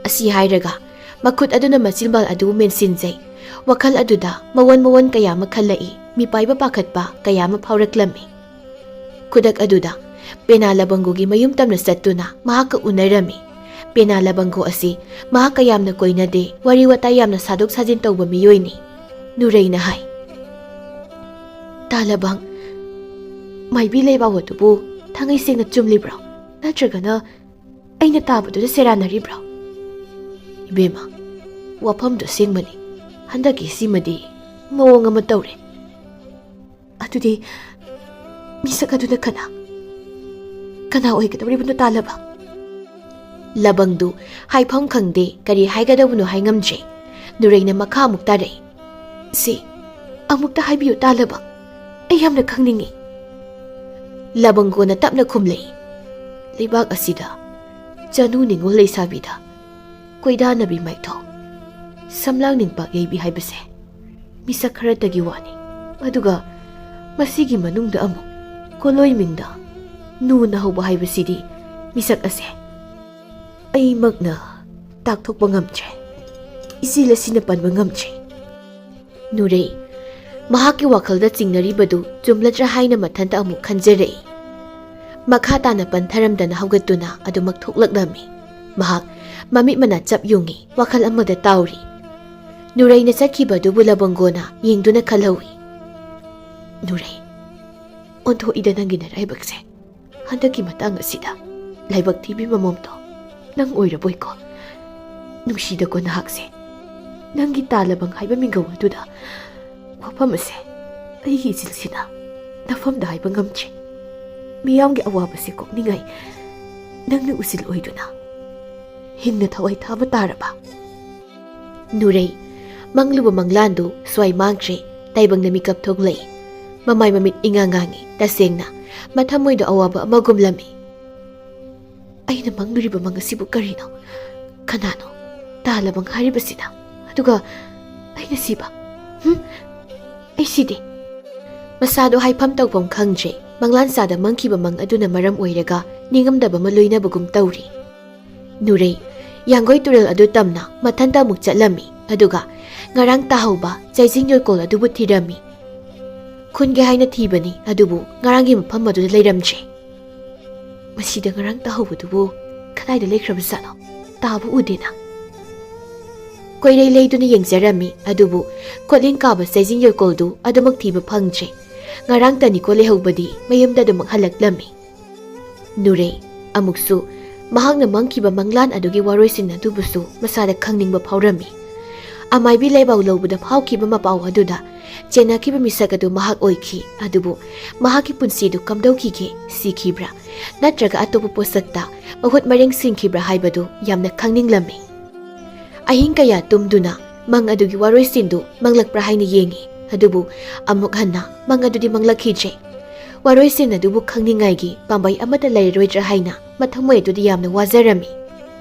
ꯑꯁꯤ ꯍꯥꯏꯔꯒ ꯃꯈꯨꯠ ꯑꯗꯨꯅ ꯃꯆꯤꯟꯕꯥꯜ ꯑꯗꯨ ꯃꯦꯟꯁꯤꯟꯖꯩ꯫ ꯋꯥꯈꯜ ꯑꯗꯨꯗ ꯃꯋꯣꯟ ꯃꯋꯣꯟ ꯀꯌꯥ ꯑꯃ ꯈꯜꯂꯛꯏ꯫ ꯃꯤꯄꯥꯏꯕ ꯄꯥꯈꯠꯄ ꯀꯌꯥ ꯑꯃ ꯐꯥꯎꯔꯛꯂꯝꯃꯤ꯫ ꯈꯨꯗꯛ ꯑꯗꯨꯗ ꯄꯦꯅꯥ ꯂꯕꯪꯒꯣꯒꯤ ꯃꯌꯨꯝ ꯇꯝꯅ ꯆꯠꯇꯨꯅ ꯃꯍꯥꯛꯀ ꯎꯅꯔꯝꯃꯤ꯫ ꯄꯦꯅꯥ ꯂꯕꯪꯒꯣ ꯑꯁꯤ ꯃꯍꯥꯛꯀ ꯌꯥꯝꯅ ꯀꯣꯏꯅꯗꯦ, ꯋꯥꯔꯤ ꯋꯥꯇꯥꯏ ꯌꯥꯝꯅ ꯁꯥꯗꯣꯛ ꯁꯥꯖꯤꯟ ꯇꯧꯕ ꯃꯤꯑꯣꯏꯅꯤ꯫ ꯅꯨꯔꯩꯅ ꯍꯥꯏ, ꯇꯥꯂꯕꯪ, ꯃꯥꯏꯕꯤ ꯂꯩꯕꯥꯎ ꯑꯗꯨꯕꯨ ꯊꯥꯡꯉꯩ ꯁꯦꯡꯅ ꯆꯨꯝꯂꯤꯕ꯭ꯔꯣ? ꯅꯠꯇ꯭ꯔꯒꯅ ꯑꯩꯅ ꯇꯥꯕꯗꯨꯗ ꯁꯦꯔꯥꯟꯅꯔꯤꯕ꯭ꯔꯣ? ꯏꯕꯦꯝꯃ, ꯋꯥꯐꯝꯗꯨ ꯑꯁꯦꯡꯕꯅꯤ꯫ ꯍꯟꯗꯛꯀꯤ ꯁꯤꯃꯗꯤ ꯃꯑꯣꯡ ꯑꯃ ꯇꯧꯔꯦ꯫ ꯑꯗꯨꯗꯤ ꯃꯤꯁꯛ ꯑꯗꯨꯅ ꯀꯅꯥ ꯑꯣꯏꯒꯗꯧꯔꯤꯕꯅꯣ ꯇꯥꯂꯕꯪ? ꯂꯕꯪꯗꯨ ꯍꯥꯏꯐꯝ ꯈꯪꯗꯦ, ꯀꯔꯤ ꯍꯥꯏꯒꯗꯕꯅꯣ ꯍꯥꯏꯉꯝꯗ꯭ꯔꯦ꯫ ꯅꯨꯔꯩꯅ ꯃꯈꯥ ꯑꯃꯨꯛ ꯇꯥꯔꯛꯏ, ꯁꯤ ꯑꯃꯨꯛꯇ ꯍꯥꯏꯕꯤꯌꯨ ꯇꯥꯂꯕꯪ, ꯑꯩ ꯌꯥꯝꯅ ꯈꯪꯅꯤꯡꯉꯤ꯫ ꯂꯕꯪꯒꯣꯅ ꯇꯞꯅ ꯈꯨꯝꯂꯛꯏ, ꯂꯩꯕꯥꯛ ꯑꯁꯤꯗ ꯆꯅꯨ ꯅꯤꯉꯣꯜ ꯂꯩꯁꯥꯕꯤꯗ ꯀꯣꯏꯗꯥꯅꯕꯤ ꯃꯥꯏꯊꯣꯡ, ꯁꯝꯂꯥꯡ ꯅꯤꯡꯄꯥꯛ ꯌꯩꯕꯤ ꯍꯥꯏꯕꯁꯦ ꯃꯤꯁꯛ ꯈꯔꯇꯒꯤ ꯋꯥꯅꯤ꯫ ꯑꯗꯨꯒ ꯃꯁꯤꯒꯤ ꯃꯅꯨꯡꯗ ꯑꯃꯨꯛ ꯀꯣꯜꯂꯣꯏꯃꯤꯡꯗ ꯅꯨꯅ ꯍꯧꯕ ꯍꯥꯏꯕꯁꯤꯗꯤ ꯃꯤꯁꯛ ꯑꯁꯦ ꯑꯩꯃꯛꯅ ꯇꯥꯛꯊꯣꯛꯄ ꯉꯝꯗ꯭ꯔꯦ, ꯏꯆꯦꯜ ꯑꯁꯤꯅ ꯄꯟꯕ ꯉꯝꯗ꯭ꯔꯦ꯫ ꯅꯨꯔꯩ ꯃꯍꯥꯛꯀꯤ ꯋꯥꯈꯜꯗ ꯆꯤꯡꯅꯔꯤꯕꯗꯨ ꯆꯨꯝꯂꯗ꯭ꯔꯥ ꯍꯥꯏꯅ ꯃꯊꯟꯇ ꯑꯃꯨꯛ ꯈꯟꯖꯔꯛꯏ꯫ ꯃꯈꯥ ꯇꯥꯅ ꯄꯟꯊꯔꯝꯗꯅ ꯍꯧꯒꯠꯇꯨꯅ ꯑꯗꯨꯃꯛ ꯊꯣꯛꯂꯛꯂꯝꯃꯤ꯫ ꯃꯍꯥꯛ ꯃꯃꯤꯠ ꯃꯅꯥ ꯆꯞ ꯌꯨꯡꯉꯤ, ꯋꯥꯈꯜ ꯑꯃꯗ ꯇꯥꯎꯔꯤ꯫ ꯅꯨꯔꯩꯅ ꯆꯠꯈꯤꯕꯗꯨꯕꯨ ꯂꯕꯪꯒꯣꯅ ꯌꯦꯡꯗꯨꯅ ꯈꯜꯍꯧꯏ꯫ ꯅꯨꯔꯩ, ꯑꯣꯟꯊꯣꯛꯏꯗ ꯅꯪꯒꯤ ꯅꯔꯥꯏꯕꯛꯁꯦ꯫ ꯍꯟꯗꯛꯀꯤ ꯃꯇꯥꯡ ꯑꯁꯤꯗ ꯂꯥꯏꯕꯛ ꯊꯤꯕꯤ ꯃꯃꯣꯝꯗꯣ ꯅꯪ ꯑꯣꯏꯔꯕꯣꯏꯀꯣ? ꯅꯨꯡꯁꯤꯗꯀꯣ ꯅꯍꯥꯛꯁꯦ꯫ ꯅꯪꯒꯤ ꯇꯥꯂꯕꯪ ꯍꯥꯏꯕ ꯃꯤꯡꯒꯧ ꯑꯗꯨꯗ ꯋꯥꯐꯝ ꯑꯁꯦ ꯑꯩꯒꯤ ꯏꯆꯤꯜꯁꯤꯅ ꯅꯐꯝꯗ ꯍꯥꯏꯕ ꯉꯝꯗ꯭ꯔꯤ꯫ ꯃꯤꯌꯥꯝꯒꯤ ꯑꯋꯥꯕꯁꯤ ꯀꯣꯛꯅꯤꯡꯉꯥꯏ ꯅꯪꯅ ꯎꯆꯤꯜ ꯑꯣꯏꯗꯨꯅ ꯍꯤꯡꯅ ꯊꯋꯥꯏ ꯊꯥꯕ ꯇꯥꯔꯕ? ꯅꯨꯔꯩ ꯃꯪꯂꯨꯕ ꯃꯪꯂꯥꯟꯗꯨ ꯁ꯭ꯋꯥꯏ ꯃꯥꯡꯈ꯭ꯔꯦ꯫ ꯇꯥꯏꯕꯪꯅ ꯃꯤꯀꯞ ꯊꯣꯛꯂꯛꯏ꯫ ꯃꯃꯥꯏ ꯃꯃꯤꯠ ꯏꯉꯥꯡ ꯉꯥꯡꯉꯤ꯫ ꯇꯁꯦꯡꯅ ꯃꯊꯃꯣꯏꯗ ꯑꯋꯥꯕ ꯑꯃꯒꯨꯝꯂꯝꯃꯤ꯫ ꯑꯩꯅ ꯃꯪꯂꯨꯔꯤꯕ ꯃꯪ ꯑꯁꯤꯕꯨ ꯀꯔꯤꯅꯣ? ꯀꯅꯥꯅꯣ ꯇꯥꯂꯕꯪ ꯍꯥꯏꯔꯤꯕꯁꯤꯅ? ꯑꯗꯨꯒ ꯑꯩꯅ ꯁꯤꯕ? ꯑꯩ ꯁꯤꯗꯦ꯫ ꯃꯁꯥꯗꯣ ꯍꯥꯏꯐꯝ ꯇꯧꯐꯝ ꯈꯪꯗ꯭ꯔꯦ꯫ ꯃꯪꯂꯥꯟꯆꯥꯗ ꯃꯪꯈꯤꯕ ꯃꯪ ꯑꯗꯨꯅ ꯃꯔꯝ ꯑꯣꯏꯔꯒ ꯅꯤꯡꯉꯝꯗꯕ ꯑꯃ ꯂꯣꯏꯅꯕꯒꯨꯝ ꯇꯧꯔꯤ꯫ ꯅꯨꯔꯩ ꯌꯥꯡꯒꯣꯏ ꯇꯨꯔꯦꯜ ꯑꯗꯨ ꯇꯝꯅ ꯃꯊꯟꯇ ꯑꯃꯨꯛ ꯆꯠꯂꯝꯃꯤ꯫ ꯑꯗꯨꯒ ꯉꯔꯥꯡ ꯇꯥꯍꯧꯕ ꯆꯩꯖꯤꯡ ꯌꯣꯏꯀꯣꯜ ꯑꯗꯨꯕꯨ ꯊꯤꯔꯝꯃꯤ꯫ ꯈꯨꯟꯒꯦ ꯍꯥꯏꯅ ꯊꯤꯕꯅꯤ, ꯑꯗꯨꯕꯨ ꯉꯔꯥꯡꯒꯤ ꯃꯐꯝ ꯑꯗꯨꯗ ꯂꯩꯔꯝꯗ꯭ꯔꯦ꯫ ꯃꯁꯤꯗ ꯉꯔꯥꯡ ꯇꯥꯍꯧꯕꯗꯨꯕꯨ ꯀꯗꯥꯏꯗ ꯂꯩꯈ꯭ꯔꯕꯖꯥꯠꯅꯣ? ꯇꯥꯕ ꯎꯗꯦꯅ꯫ ꯀꯣꯏꯔꯩ ꯂꯩꯗꯨꯅ ꯌꯦꯡꯖꯔꯝꯃꯤ, ꯑꯗꯨꯕꯨ ꯀꯣꯠꯂꯤꯡ ꯀꯥꯕ ꯆꯩꯖꯤꯡ ꯌꯣꯏꯀꯣꯜꯗꯨ ꯑꯗꯨꯃꯛ ꯊꯤꯕ ꯐꯪꯗ꯭ꯔꯦ꯫ ꯉꯔꯥꯡ ꯇꯅꯤꯀꯣ ꯂꯩꯍꯧꯕꯗꯤ ꯃꯌꯨꯝꯗ ꯑꯗꯨꯃꯛ ꯍꯜꯂꯛꯂꯝꯃꯤ꯫ ꯅꯨꯔꯩ ꯑꯃꯨꯛꯁꯨ ꯃꯍꯥꯛꯅ ꯃꯪꯈꯤꯕ ꯃꯪꯂꯥꯟ ꯑꯗꯨꯒꯤ ꯋꯥꯔꯣꯏꯁꯤꯟ ꯑꯗꯨꯕꯨꯁꯨ ꯃꯁꯥꯗ ꯈꯪꯅꯤꯡꯕ ꯐꯥꯎꯔꯝꯃꯤ꯫ ꯑꯃꯥꯏꯕꯤ ꯂꯩꯕꯥꯎ ꯂꯧꯕꯗ ꯐꯥꯎꯈꯤꯕ ꯃꯄꯥꯎ ꯑꯗꯨꯗ ꯆꯦꯟꯅꯈꯤꯕ ꯃꯤꯁꯛ ꯑꯗꯨ ꯃꯍꯥꯛ ꯑꯣꯏꯈꯤ ꯑꯗꯨꯕꯨ ꯃꯍꯥꯛꯀꯤ ꯄꯨꯟꯁꯤꯗꯨ ꯀꯝꯗꯧꯈꯤꯒꯦ ꯁꯤꯈꯤꯕ꯭ꯔꯥ ꯅꯠꯇ꯭ꯔꯒ ꯑꯇꯣꯞꯄ ꯄꯣꯠꯁꯛꯇ ꯃꯍꯨꯠ ꯃꯔꯦꯡ ꯁꯤꯟꯈꯤꯕ꯭ꯔꯥ ꯍꯥꯏꯕꯗꯨ ꯌꯥꯝꯅ ꯈꯪꯅꯤꯡꯂꯝꯃꯤ ꯑꯍꯤꯡ ꯀꯌꯥ ꯇꯨꯝꯗꯨꯅ ꯃꯪ ꯑꯗꯨꯒꯤ ꯋꯥꯔꯣꯏꯁꯤꯟꯗꯨ ꯃꯪꯂꯛꯄ꯭ꯔꯥ ꯍꯥꯏꯅ ꯌꯦꯡꯉꯤ ꯑꯗꯨꯕꯨ ꯑꯃꯨꯛ ꯍꯟꯅ ꯃꯪ ꯑꯗꯨꯗꯤ ꯃꯪꯂꯛꯈꯤꯗ꯭ꯔꯦ ꯋꯥꯔꯣꯏꯁꯤꯟ ꯑꯗꯨꯕꯨ ꯈꯪꯅꯤꯡꯉꯥꯏꯒꯤ ꯄꯥꯝꯕꯩ ꯑꯃꯠꯇ ꯂꯩꯔꯔꯣꯏꯗ꯭ꯔꯥ ꯍꯥꯏꯅ ꯃꯊꯃꯣꯏ ꯑꯗꯨꯗꯤ ꯌꯥꯝꯅ ꯋꯥꯖꯔꯝꯃꯤ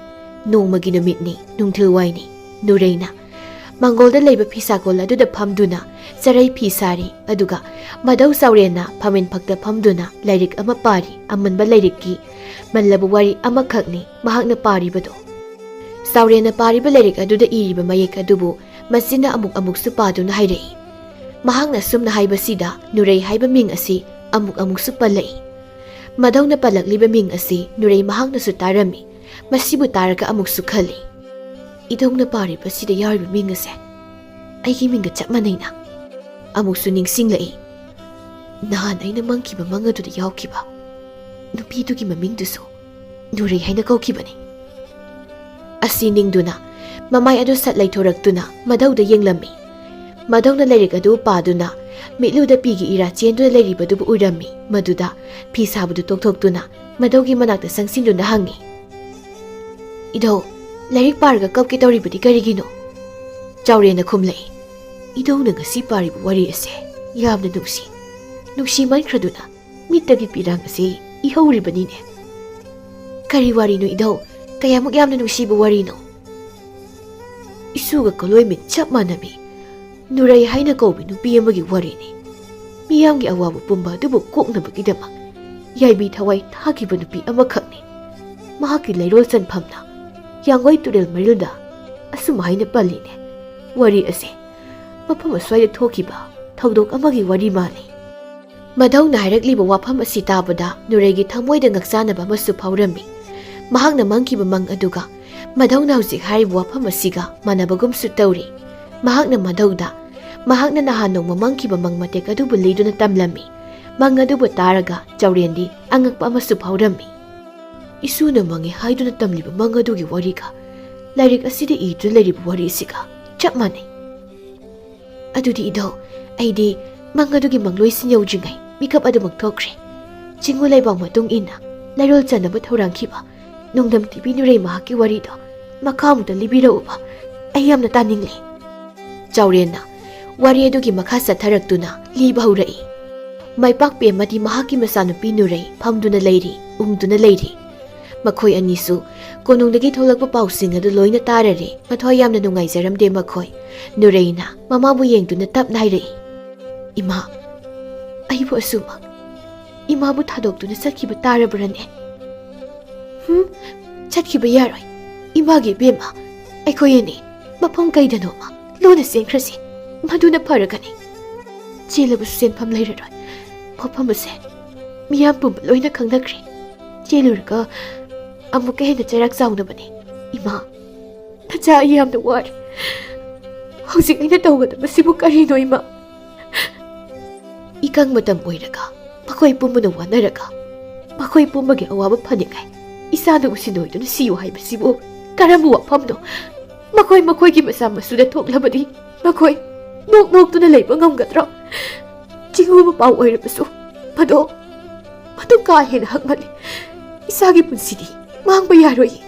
ꯅꯣꯡꯃꯒꯤ ꯅꯨꯃꯤꯠꯅꯤ ꯅꯨꯡꯊꯤꯜꯋꯥꯏꯅꯤ ꯅꯨꯔꯩꯅ ꯃꯪꯒꯣꯜꯗ ꯂꯩꯕ ꯐꯤꯁꯥꯀꯣꯜ ꯑꯗꯨꯗ ꯐꯝꯗꯨꯅ ꯆꯔꯩ ꯐꯤ ꯁꯥꯔꯤ ꯑꯗꯨꯒ ꯃꯙꯧ ꯆꯥꯎꯔꯦꯟꯅ ꯐꯝꯃꯦꯟ ꯐꯛꯇ ꯐꯝꯗꯨꯅ ꯂꯥꯏꯔꯤꯛ ꯑꯃ ꯄꯥꯔꯤ ꯑꯃꯟꯕ ꯂꯥꯏꯔꯤꯛꯀꯤ ꯃꯜꯂꯕ ꯋꯥꯔꯤ ꯑꯃꯈꯛꯅꯤ ꯃꯍꯥꯛꯅ ꯄꯥꯔꯤꯕꯗꯣ ꯆꯥꯎꯔꯦꯟꯅ ꯄꯥꯔꯤꯕ ꯂꯥꯏꯔꯤꯛ ꯑꯗꯨꯗ ꯏꯔꯤꯕ ꯃꯌꯦꯛ ꯑꯗꯨꯕꯨ ꯃꯆꯤꯟꯅ ꯑꯃꯨꯛꯁꯨ ꯄꯥꯗꯨꯅ ꯍꯥꯏꯔꯛꯏ ꯃꯍꯥꯛꯅ ꯁꯨꯝꯅ ꯍꯥꯏꯕꯁꯤꯗ ꯅꯨꯔꯩ ꯍꯥꯏꯕ ꯃꯤꯡ ꯑꯁꯤ ꯑꯃꯨꯛꯁꯨ ꯄꯜꯂꯛꯏ ꯃꯙꯧꯅ ꯄꯜꯂꯛꯂꯤꯕ ꯃꯤꯡ ꯑꯁꯤ ꯅꯨꯔꯩ ꯃꯍꯥꯛꯅꯁꯨ ꯇꯥꯔꯝꯃꯤ ꯃꯁꯤꯕꯨ ꯇꯥꯔꯒ ꯑꯃꯨꯛꯁꯨ ꯈꯜꯂꯤ ꯏꯙꯧꯅ ꯄꯥꯔꯤꯕꯁꯤꯗ ꯌꯥꯎꯔꯤꯕ ꯃꯤꯡ ꯑꯁꯦ ꯑꯩꯒꯤ ꯃꯤꯡꯒ ꯆꯞ ꯃꯥꯟꯅꯩꯅ ꯑꯃꯨꯛꯁꯨ ꯅꯤꯡꯁꯤꯡꯂꯛꯏ ꯅꯍꯥꯟ ꯑꯩꯅ ꯃꯪꯈꯤꯕ ꯃꯪ ꯑꯗꯨꯗ ꯌꯥꯎꯈꯤꯕ ꯅꯨꯄꯤꯗꯨꯒꯤ ꯃꯃꯤꯡꯗꯨꯁꯨ ꯅꯨꯔꯩ ꯍꯥꯏꯅ ꯀꯧꯈꯤꯕꯅꯤ ꯑꯁꯤ ꯅꯤꯡꯗꯨꯅ ꯃꯃꯥꯏ ꯑꯗꯨ ꯁꯠ ꯂꯩꯊꯣꯔꯛꯇꯨꯅ ꯃꯙꯧꯗ ꯌꯦꯡꯂꯝꯃꯤ ꯃꯙꯧꯅ ꯂꯥꯏꯔꯤꯛ ꯑꯗꯨ ꯄꯥꯗꯨꯅ ꯃꯤꯠꯂꯨꯗ ꯄꯤꯒꯤ ꯏꯔꯥ ꯆꯦꯟꯗꯨꯅ ꯂꯩꯔꯤꯕꯗꯨꯕꯨ ꯎꯔꯝꯃꯤ ꯃꯗꯨꯗ ꯐꯤ ꯁꯥꯕꯗꯨ ꯇꯣꯛꯊꯣꯛꯇꯨꯅ ꯃꯙꯧꯒꯤ ꯃꯅꯥꯛꯇ ꯆꯪꯁꯤꯟꯗꯨꯅ ꯍꯪꯉꯤ ꯏꯙꯧ ꯂꯥꯏꯔꯤꯛ ꯄꯥꯔꯒ ꯀꯞꯀꯦ ꯇꯧꯔꯤꯕꯗꯤ ꯀꯔꯤꯒꯤꯅꯣ ꯆꯥꯎꯔꯦꯟꯅ ꯈꯨꯝꯂꯛꯏ ꯏꯙꯧꯅ ꯉꯁꯤ ꯄꯥꯔꯤꯕ ꯋꯥꯔꯤ ꯑꯁꯦ ꯌꯥꯝꯅ ꯅꯨꯡꯁꯤꯃꯟꯈ꯭ꯔꯗꯨꯅ ꯃꯤꯠꯇꯒꯤ ꯄꯤꯔꯥꯡ ꯑꯁꯤ ꯏꯍꯧꯔꯤꯕꯅꯤꯅꯦ ꯀꯔꯤ ꯋꯥꯔꯤꯅꯣ ꯏꯙꯧ ꯀꯌꯥꯃꯨꯛ ꯌꯥꯝꯅ ꯅꯨꯡꯁꯤꯕ ꯋꯥꯔꯤꯅꯣ ꯏꯁꯨꯒ ꯀꯂꯣꯏꯃꯤꯠ ꯆꯞ ꯃꯥꯟꯅꯕꯤ ꯅꯨꯔꯩ ꯍꯥꯏꯅ ꯀꯧꯕꯤ ꯅꯨꯄꯤ ꯑꯃꯒꯤ ꯋꯥꯔꯤꯅꯤ ꯃꯤꯌꯥꯝꯒꯤ ꯑꯋꯥꯕ ꯄꯨꯝꯕ ꯑꯗꯨꯕꯨ ꯀꯣꯛꯅꯕꯒꯤꯗꯃꯛ ꯌꯥꯏꯕꯤ ꯊꯋꯥꯏ ꯊꯥꯈꯤꯕ ꯅꯨꯄꯤ ꯑꯃꯈꯛꯅꯤ ꯃꯍꯥꯛꯀꯤ ꯂꯩꯔꯣꯜ ꯆꯟꯐꯝꯅ ꯌꯥꯡꯒꯣꯏ ꯇꯨꯔꯦꯜ ꯃꯔꯤꯜꯗ ꯑꯁꯨꯝ ꯍꯥꯏꯅ ꯄꯜꯂꯤꯅꯦ ꯋꯥꯔꯤ ꯑꯁꯤ ꯃꯐꯝ ꯑꯁ꯭ꯋꯥꯏꯗ ꯊꯣꯛꯈꯤꯕ ꯊꯧꯗꯣꯛ ꯑꯃꯒꯤ ꯋꯥꯔꯤ ꯃꯥꯜꯂꯤ ꯃꯙꯧꯅ ꯍꯥꯏꯔꯛꯂꯤꯕ ꯋꯥꯐꯝ ꯑꯁꯤ ꯇꯥꯕꯗ ꯅꯨꯔꯩꯒꯤ ꯊꯃꯣꯏꯗ ꯉꯛꯆꯥꯅꯕ ꯑꯃꯁꯨ ꯐꯥꯎꯔꯝꯃꯤ ꯃꯍꯥꯛꯅ ꯃꯪꯈꯤꯕ ꯃꯪ ꯑꯗꯨꯒ ꯃꯙꯧꯅ ꯍꯧꯖꯤꯛ ꯍꯥꯏꯔꯤꯕ ꯋꯥꯐꯝ ꯑꯁꯤꯒ ꯃꯥꯟꯅꯕꯒꯨꯝꯁꯨ ꯇꯧꯔꯤ ꯃꯍꯥꯛꯅ ꯃꯙꯧꯗ ꯃꯍꯥꯛꯅ ꯅꯍꯥꯟ ꯅꯣꯡꯃ ꯃꯪꯈꯤꯕ ꯃꯪ ꯃꯇꯦꯛ ꯑꯗꯨꯕꯨ ꯂꯤꯗꯨꯅ ꯇꯝꯂꯝꯃꯤ ꯃꯪ ꯑꯗꯨꯕꯨ ꯇꯥꯔꯒ ꯆꯥꯎꯔꯦꯟꯗꯤ ꯑꯉꯛꯄ ꯑꯃꯁꯨ ꯐꯥꯎꯔꯝꯃꯤ ꯏꯁꯨꯅ ꯃꯪꯉꯦ ꯍꯥꯏꯗꯨꯅ ꯇꯝꯂꯤꯕ ꯃꯪ ꯑꯗꯨꯒꯤ ꯋꯥꯔꯤꯒ ꯂꯥꯏꯔꯤꯛ ꯑꯁꯤꯗ ꯏꯗꯨꯅ ꯂꯩꯔꯤꯕ ꯋꯥꯔꯤꯁꯤꯒ ꯆꯞ ꯃꯥꯟꯅꯩ ꯑꯗꯨꯗꯤ ꯏꯙꯧ ꯑꯩꯗꯤ ꯃꯪ ꯑꯗꯨꯒꯤ ꯃꯪꯂꯣꯏꯁꯤꯟ ꯌꯧꯗ꯭ꯔꯤꯉꯩ ꯃꯤꯀꯞ ꯑꯗꯨꯃꯛ ꯊꯣꯛꯈ꯭ꯔꯦ ꯆꯤꯡꯉꯨ ꯂꯩꯕꯥꯛ ꯃꯇꯨꯡ ꯏꯟꯅ ꯂꯩꯔꯣꯜ ꯆꯟꯅꯕ ꯊꯧꯔꯥꯡꯈꯤꯕ ꯅꯣꯡꯗꯝ ꯊꯤꯕꯤ ꯅꯨꯔꯩ ꯃꯍꯥꯛꯀꯤ ꯋꯥꯔꯤꯗꯣ ꯃꯈꯥꯃꯨꯛꯇ ꯂꯤꯕꯤꯔꯛꯎꯕ ꯑꯩ ꯌꯥꯝꯅ ꯇꯥꯅꯤꯡꯂꯤ ꯆꯥꯎꯔꯦꯟꯅ ꯋꯥꯔꯤ ꯑꯗꯨꯒꯤ ꯃꯈꯥ ꯆꯠꯊꯔꯛꯇꯨꯅ ꯂꯤꯕ ꯍꯧꯔꯛꯏ ꯃꯥꯏꯄꯥꯛꯄꯤ ꯑꯃꯗꯤ ꯃꯍꯥꯛꯀꯤ ꯃꯆꯥꯅꯨꯄꯤ ꯅꯨꯔꯩ ꯐꯝꯗꯨꯅ ꯂꯩꯔꯤ ꯎꯪꯗꯨꯅ ꯂꯩꯔꯤ ꯃꯈꯣꯏ ꯑꯅꯤꯁꯨ ꯀꯣꯅꯨꯡꯗꯒꯤ ꯊꯣꯛꯂꯛꯄ ꯄꯥꯎꯁꯤꯡ ꯑꯗꯨ ꯂꯣꯏꯅ ꯇꯥꯔꯔꯦ ꯃꯊ꯭ꯋꯥꯏ ꯌꯥꯝꯅ ꯅꯨꯡꯉꯥꯏꯖꯔꯝꯗꯦ ꯃꯈꯣꯏ ꯅꯨꯔꯩꯅ ꯃꯃꯥꯕꯨ ꯌꯦꯡꯗꯨꯅ ꯇꯞꯅ ꯍꯥꯏꯔꯛꯏ ꯏꯃꯥ ꯑꯩꯕꯨ ꯑꯁꯨꯃꯛ ꯏꯃꯥꯕꯨ ꯊꯥꯗꯣꯛꯇꯨꯅ ꯆꯠꯈꯤꯕ ꯇꯥꯔꯕ꯭ꯔꯅꯦ ꯆꯠꯈꯤꯕ ꯌꯥꯔꯣꯏ ꯏꯃꯥꯒꯤ ꯏꯕꯦꯝꯃ ꯑꯩꯈꯣꯏ ꯑꯅꯤ ꯃꯐꯝ ꯀꯩꯗꯅꯣꯃ ꯂꯣꯟꯅ ꯆꯦꯟꯈ꯭ꯔꯁꯤ ꯃꯗꯨꯅ ꯐꯔꯒꯅꯤ ꯆꯦꯜꯂꯕꯁꯨ ꯆꯦꯟꯐꯝ ꯂꯩꯔꯔꯣꯏ ꯃꯐꯝ ꯑꯁꯦ ꯃꯤꯌꯥꯝ ꯄꯨꯝꯕ ꯂꯣꯏꯅ ꯈꯪꯅꯈ꯭ꯔꯦ ꯆꯦꯜꯂꯨꯔꯒ ꯑꯃꯨꯛꯀ ꯍꯦꯟꯅ ꯆꯩꯔꯥꯛ ꯆꯥꯎꯅꯕꯅꯤ ꯏꯃꯥ ꯅꯆꯥ ꯑꯩ ꯌꯥꯝꯅ ꯋꯥꯔꯦ ꯍꯧꯖꯤꯛ ꯑꯩꯅ ꯇꯧꯒꯗꯕꯁꯤꯕꯨ ꯀꯔꯤꯅꯣ ꯏꯃꯥ ꯏꯀꯪ ꯃꯇꯝ ꯑꯣꯏꯔꯒ ꯃꯈꯣꯏ ꯄꯨꯝꯕꯅ ꯋꯥꯅꯔꯒ ꯃꯈꯣꯏ ꯄꯨꯝꯕꯒꯤ ꯑꯋꯥꯕ ꯐꯅꯤꯡꯉꯥꯏ ꯏꯆꯥꯅꯕꯨ ꯁꯤꯟꯗꯣꯏꯗꯨꯅ ꯁꯤꯌꯨ ꯍꯥꯏꯕꯁꯤꯕꯨ ꯀꯔꯝꯕ ꯋꯥꯐꯝꯅꯣ ꯃꯈꯣꯏꯒꯤ ꯃꯆꯥ ꯃꯁꯨꯗ ꯊꯣꯛꯂꯕꯗꯤ ꯃꯈꯣꯏ ꯅꯣꯛꯇꯨꯅ ꯂꯩꯕ ꯉꯝꯒꯗ꯭ꯔꯣ ꯆꯤꯡꯉꯨꯕ ꯄꯥꯎ ꯑꯣꯏꯔꯕꯁꯨ ꯃꯗꯨ ꯀꯥ ꯍꯦꯟꯅ ꯍꯛꯃꯜꯂꯤ ꯏꯁꯥꯒꯤ ꯄꯨꯟꯁꯤꯗꯤ ꯃꯥꯡꯕ ꯌꯥꯔꯣꯏ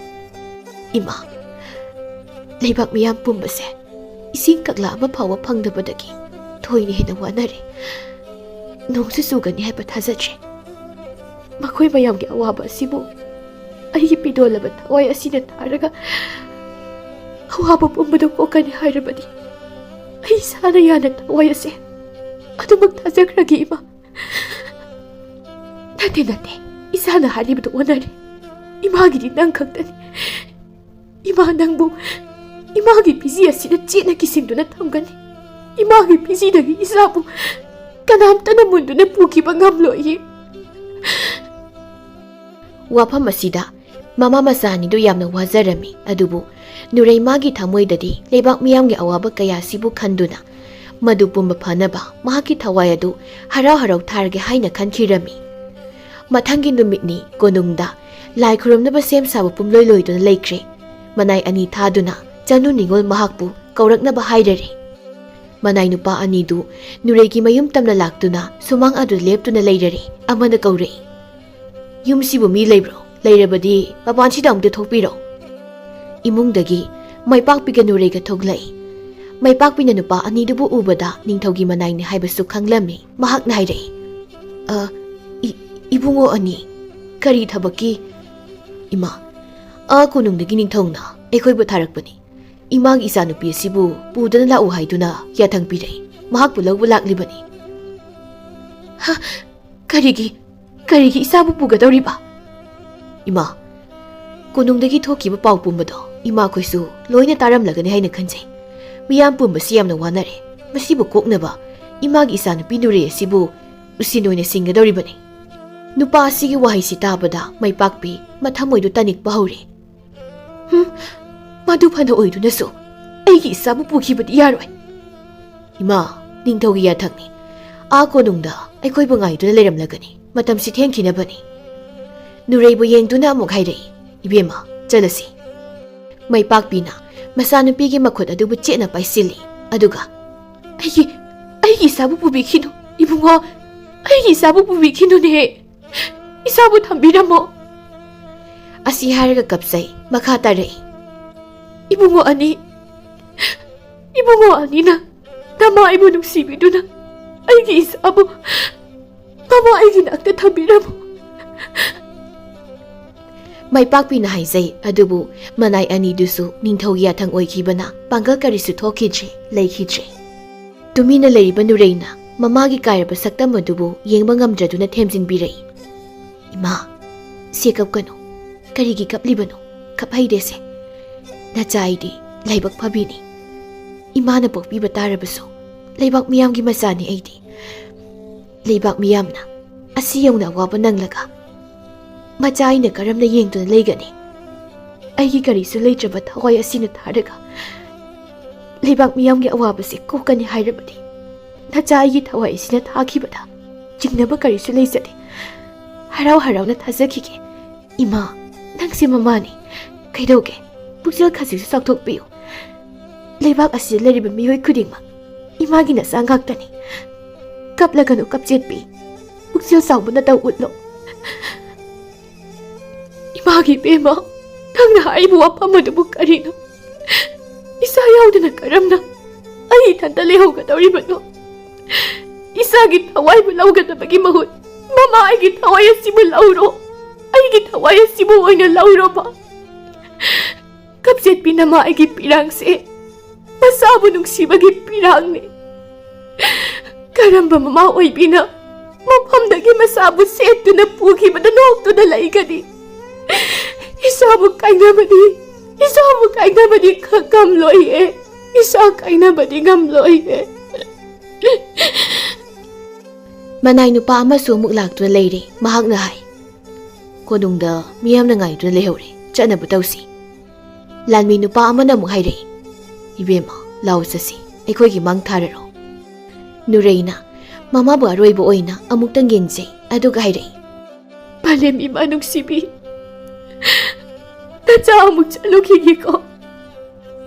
ꯏꯃꯥ ꯂꯩꯕꯥꯛ ꯃꯤꯌꯥꯝ ꯄꯨꯝꯕꯁꯦ ꯏꯁꯤꯡ ꯀꯛꯂꯥ ꯑꯃ ꯐꯥꯎꯕ ꯐꯪꯗꯕꯗꯒꯤ ꯊꯣꯏꯅ ꯍꯦꯟꯅ ꯋꯥꯅꯔꯦ ꯅꯣꯡꯁꯨ ꯆꯨꯒꯅꯤ ꯍꯥꯏꯕ ꯊꯥꯖꯗ꯭ꯔꯦ ꯃꯈꯣꯏ ꯃꯌꯥꯝꯒꯤ ꯑꯋꯥꯕ ꯑꯁꯤꯕꯨ ꯑꯩꯒꯤ ꯄꯤꯗꯣꯜꯂꯕ ꯊꯋꯥꯏ ꯑꯁꯤꯅ ꯇꯥꯔꯒ ꯑꯋꯥꯕ ꯄꯨꯝꯕꯗꯨ ꯀꯣꯛꯀꯅꯤ ꯍꯥꯏꯔꯕꯗꯤ ꯑꯩ ꯏꯁꯥꯅ ꯌꯥꯅ ꯊꯋꯥꯏ ꯑꯁꯦ ꯑꯗꯨꯃꯛ ꯊꯥꯖꯈ꯭ꯔꯒꯦ ꯏꯃꯥ ꯅꯠꯇꯦ ꯏꯁꯥꯅ ꯍꯥꯏꯔꯤꯕꯗꯨ ꯑꯣꯟꯅꯔꯦ ꯏꯃꯥꯒꯤꯗꯤ ꯅꯪ ꯈꯛꯇꯅꯤ ꯏꯃꯥ ꯅꯪꯕꯨ ꯏꯃꯥꯒꯤ ꯄꯤꯖꯤ ꯑꯁꯤꯗ ꯆꯦꯠꯅ ꯀꯤꯁꯤꯟꯗꯨꯅ ꯊꯝꯒꯅꯤ 이마의 비지덕이 이사부 ꯀꯅꯥꯝꯇꯅ ꯃꯨꯟꯗꯨꯅ ꯄꯨꯈꯤꯕ ꯉꯝꯂꯣꯏꯌꯦ ꯋꯥꯐꯝ ꯑꯁꯤꯗ ꯃꯃꯥ ꯃꯆꯥꯅꯤꯗꯨ ꯌꯥꯝꯅ ꯋꯥꯖꯔꯝꯃꯤ ꯑꯗꯨꯕꯨ ꯅꯨꯔꯩ ꯃꯥꯒꯤ ꯊꯃꯣꯏꯗꯗꯤ ꯂꯩꯕꯥꯛ ꯃꯤꯌꯥꯝꯒꯤ ꯑꯋꯥꯕ ꯀꯌꯥꯁꯤꯕꯨ ꯈꯟꯗꯨꯅ ꯃꯗꯨ ꯄꯨꯝꯕ ꯐꯅꯕ ꯃꯍꯥꯛꯀꯤ ꯊꯋꯥꯏ ꯑꯗꯨ ꯍꯔꯥꯎ ꯊꯥꯔꯒꯦ ꯍꯥꯏꯅ ꯈꯟꯈꯤꯔꯝꯃꯤ ꯃꯊꯪꯒꯤ ꯅꯨꯃꯤꯠꯅꯤ ꯀꯣꯅꯨꯡꯗ ꯂꯥꯏ ꯈꯨꯔꯨꯝꯅꯕ ꯁꯦꯝ ꯁꯥꯕ ꯄꯨꯝꯂꯣꯏ ꯂꯣꯏꯗꯨꯅ ꯂꯩꯈ꯭ꯔꯦ ꯃꯅꯥꯏ ꯑꯅꯤ ꯊꯥꯗꯨꯅ ꯆꯅꯨ ꯅꯤꯡꯉꯣꯜ ꯃꯍꯥꯛꯄꯨ ꯀꯧꯔꯛꯅꯕ ꯍꯥꯏꯔꯔꯤ Manay nupa anidu Nuraygi mayum tamna laktuna sumang adu leptuna leirari amana kaurei. Yumsibu mi leibro leirabadi mapanchida amdu thokpiro. Imungdagi maipakpiga Nurayga thoglai. Maipakpina nupa anidubu ubada ningthaugi manayni haibasu khanglami mahakna hairei. Ibungo ani kari thabaki ima kunungdagi ningthongna ekhoibu tharakpani. Imagi isanupi asibu pudana lau haiduna yathang pirei. Mahakpu lawbu laklibani. Ha, karigi isabu pugadawriba. Ima, kunungdagi thokiba pau pumbado ima khoisu loina taramlagani haina khanjai. Miyam pumbasi yamna wanare. Masibu koknaba imagi isanupi nure asibu usinoina singadawribani. Nupa asigi wahisi tabada maipakpi mathamoidu tanikpa hore. Madu phana oidunasu aigi isabu pukhibadi yaroi. Ima, ningthaugi yathangni. Konungda aikhoibu ngaiduna leiramlagani. Matamsi thengkhinabani. Nuraibu yengduna amuk hairei. Ibema, chalasi. Maipakpina masanupigi makhot adubu chena paisili. Aduga aigi isabu pubikhinu. Ibungo aigi isabu pubikhinu ne. Isabu thambiramo. Asi haraga kapsai makha tarei. Ibungo ani na nama ibu nuksibiduna aigi isabu mama aigi nakta thambiramo. Maipakpina haizai adubu manay anidusu ningthaugi yathang oikhibana pangal karisu thokidre leikhidre. Tumina leiriba Nuraina mamagi kairaba saktam adubu yengba ngamdraduna themjinbirei. Ima, se kapkanu karigi kaplibano kaphaidese. Nachaidi laibak phabini. Imana pokpiba tarabasu laibak miyamgi masani aidi. Laibak miyamna asi yauna waba nanglaga. Machaina karamna yengduna leigani. Aigi karisu leitraba thawai asina tharaga. Laibak miyamgi awabase kokani hairabadi. Nachaigi thawai asina thakhibada jingnaba karisu leizade. Harau na thazakige. Ima, nangsi mamani kaidoge Puksel khasisu sakthokpiyo. Leibak asi leriba miyoi khudingma imagi na sangaktani. Kaplaganu kapchetpi Puksel sawbuna taw utlo. Imagi bema nangna haibu wapamadubu karino. Isa yaudana karamna ai thanta lehowgadawribano. Isagi thawaibu lawgadabagi mahut mama aigi thawai asibu lawro. Aigi thawai asibu oina lawro ba. Kapset pinama aigi pirang se masabu nuksibagi pirang ne. Karamba mama oibina mafamdagi masabu setuna pukhibada noktuna laigani. Isabu kainabadi gamloi e. Isa kainabadi gamloi e. Manay nupa amasu amuk laktuna leire mahakna hai. Konungda miyamna ngaiduna lehore chanabu tausi. Lanmi nupa amana amuk hairei. Ibema lau sasi aikhoigi mang thararo. Nuraina mamabu aroibu oina amuktang yengjai aduga hairei. Palem ima nuksibi. Nacha amuk chalukhigi ko.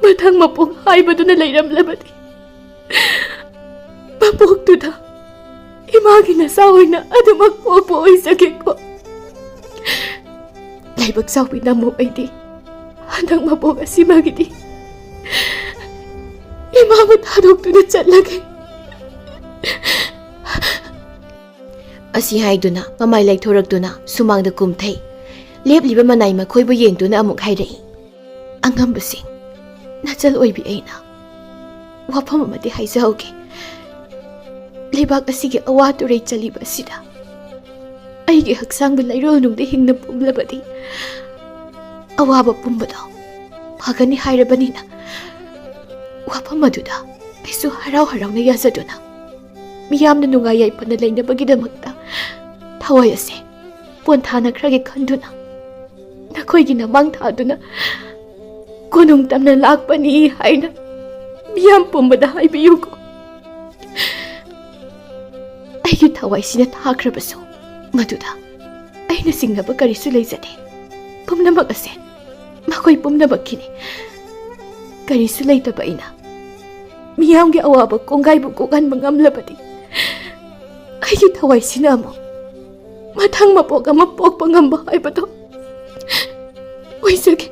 Mathang mapong haibaduna leiramlabadi. Mapoktuda imagi nasaoina adumak popo oisake ko. Laibak sawi namo aidi. Handang mapong asimagidi. Imamu tadoktuda chatlage. Asi haiduna mamay laithorakduna sumangda kumthai. Lepliba manay makhoibu yengduna amuk hairei. Angambasing nachal oibi aina. Wafam amadi haizahauge. Leibak asigi awaturei chaliba asida. Aigi haksangbu lairol nungda hingna pumlabadi. Awaba pumbado phagani hairabanina. Wafam aduda aisu harau-harauna yazaduna. Miyamna nungay yaipana lainabagidamakta thawai ase ponthanakhrage khanduna. Nakhoigi namang thaduna konung tamna lakpani haina miyam pumbada haibiyuko. Aigi thawai sina thakhrabasu maduda aina singnaba karisu leizade. Pumnamak ase makhoi pumnabakkini karisu leitaba aina ꯃꯤꯌꯥꯝꯒꯤ ꯑꯋꯥꯕ ꯀꯣꯡꯒꯥꯏꯕꯨ ꯀꯣꯛꯍꯟꯕ ꯉꯝꯂꯕꯗꯤ ꯑꯩꯒꯤ ꯊꯋꯥꯏꯁꯤꯅ ꯑꯃꯨꯛ ꯃꯊꯪ ꯃꯄꯣꯛ ꯑꯃ ꯄꯣꯛꯄ ꯉꯝꯕ ꯍꯥꯏꯕꯗꯣ ꯑꯣꯏꯖꯒꯦ꯫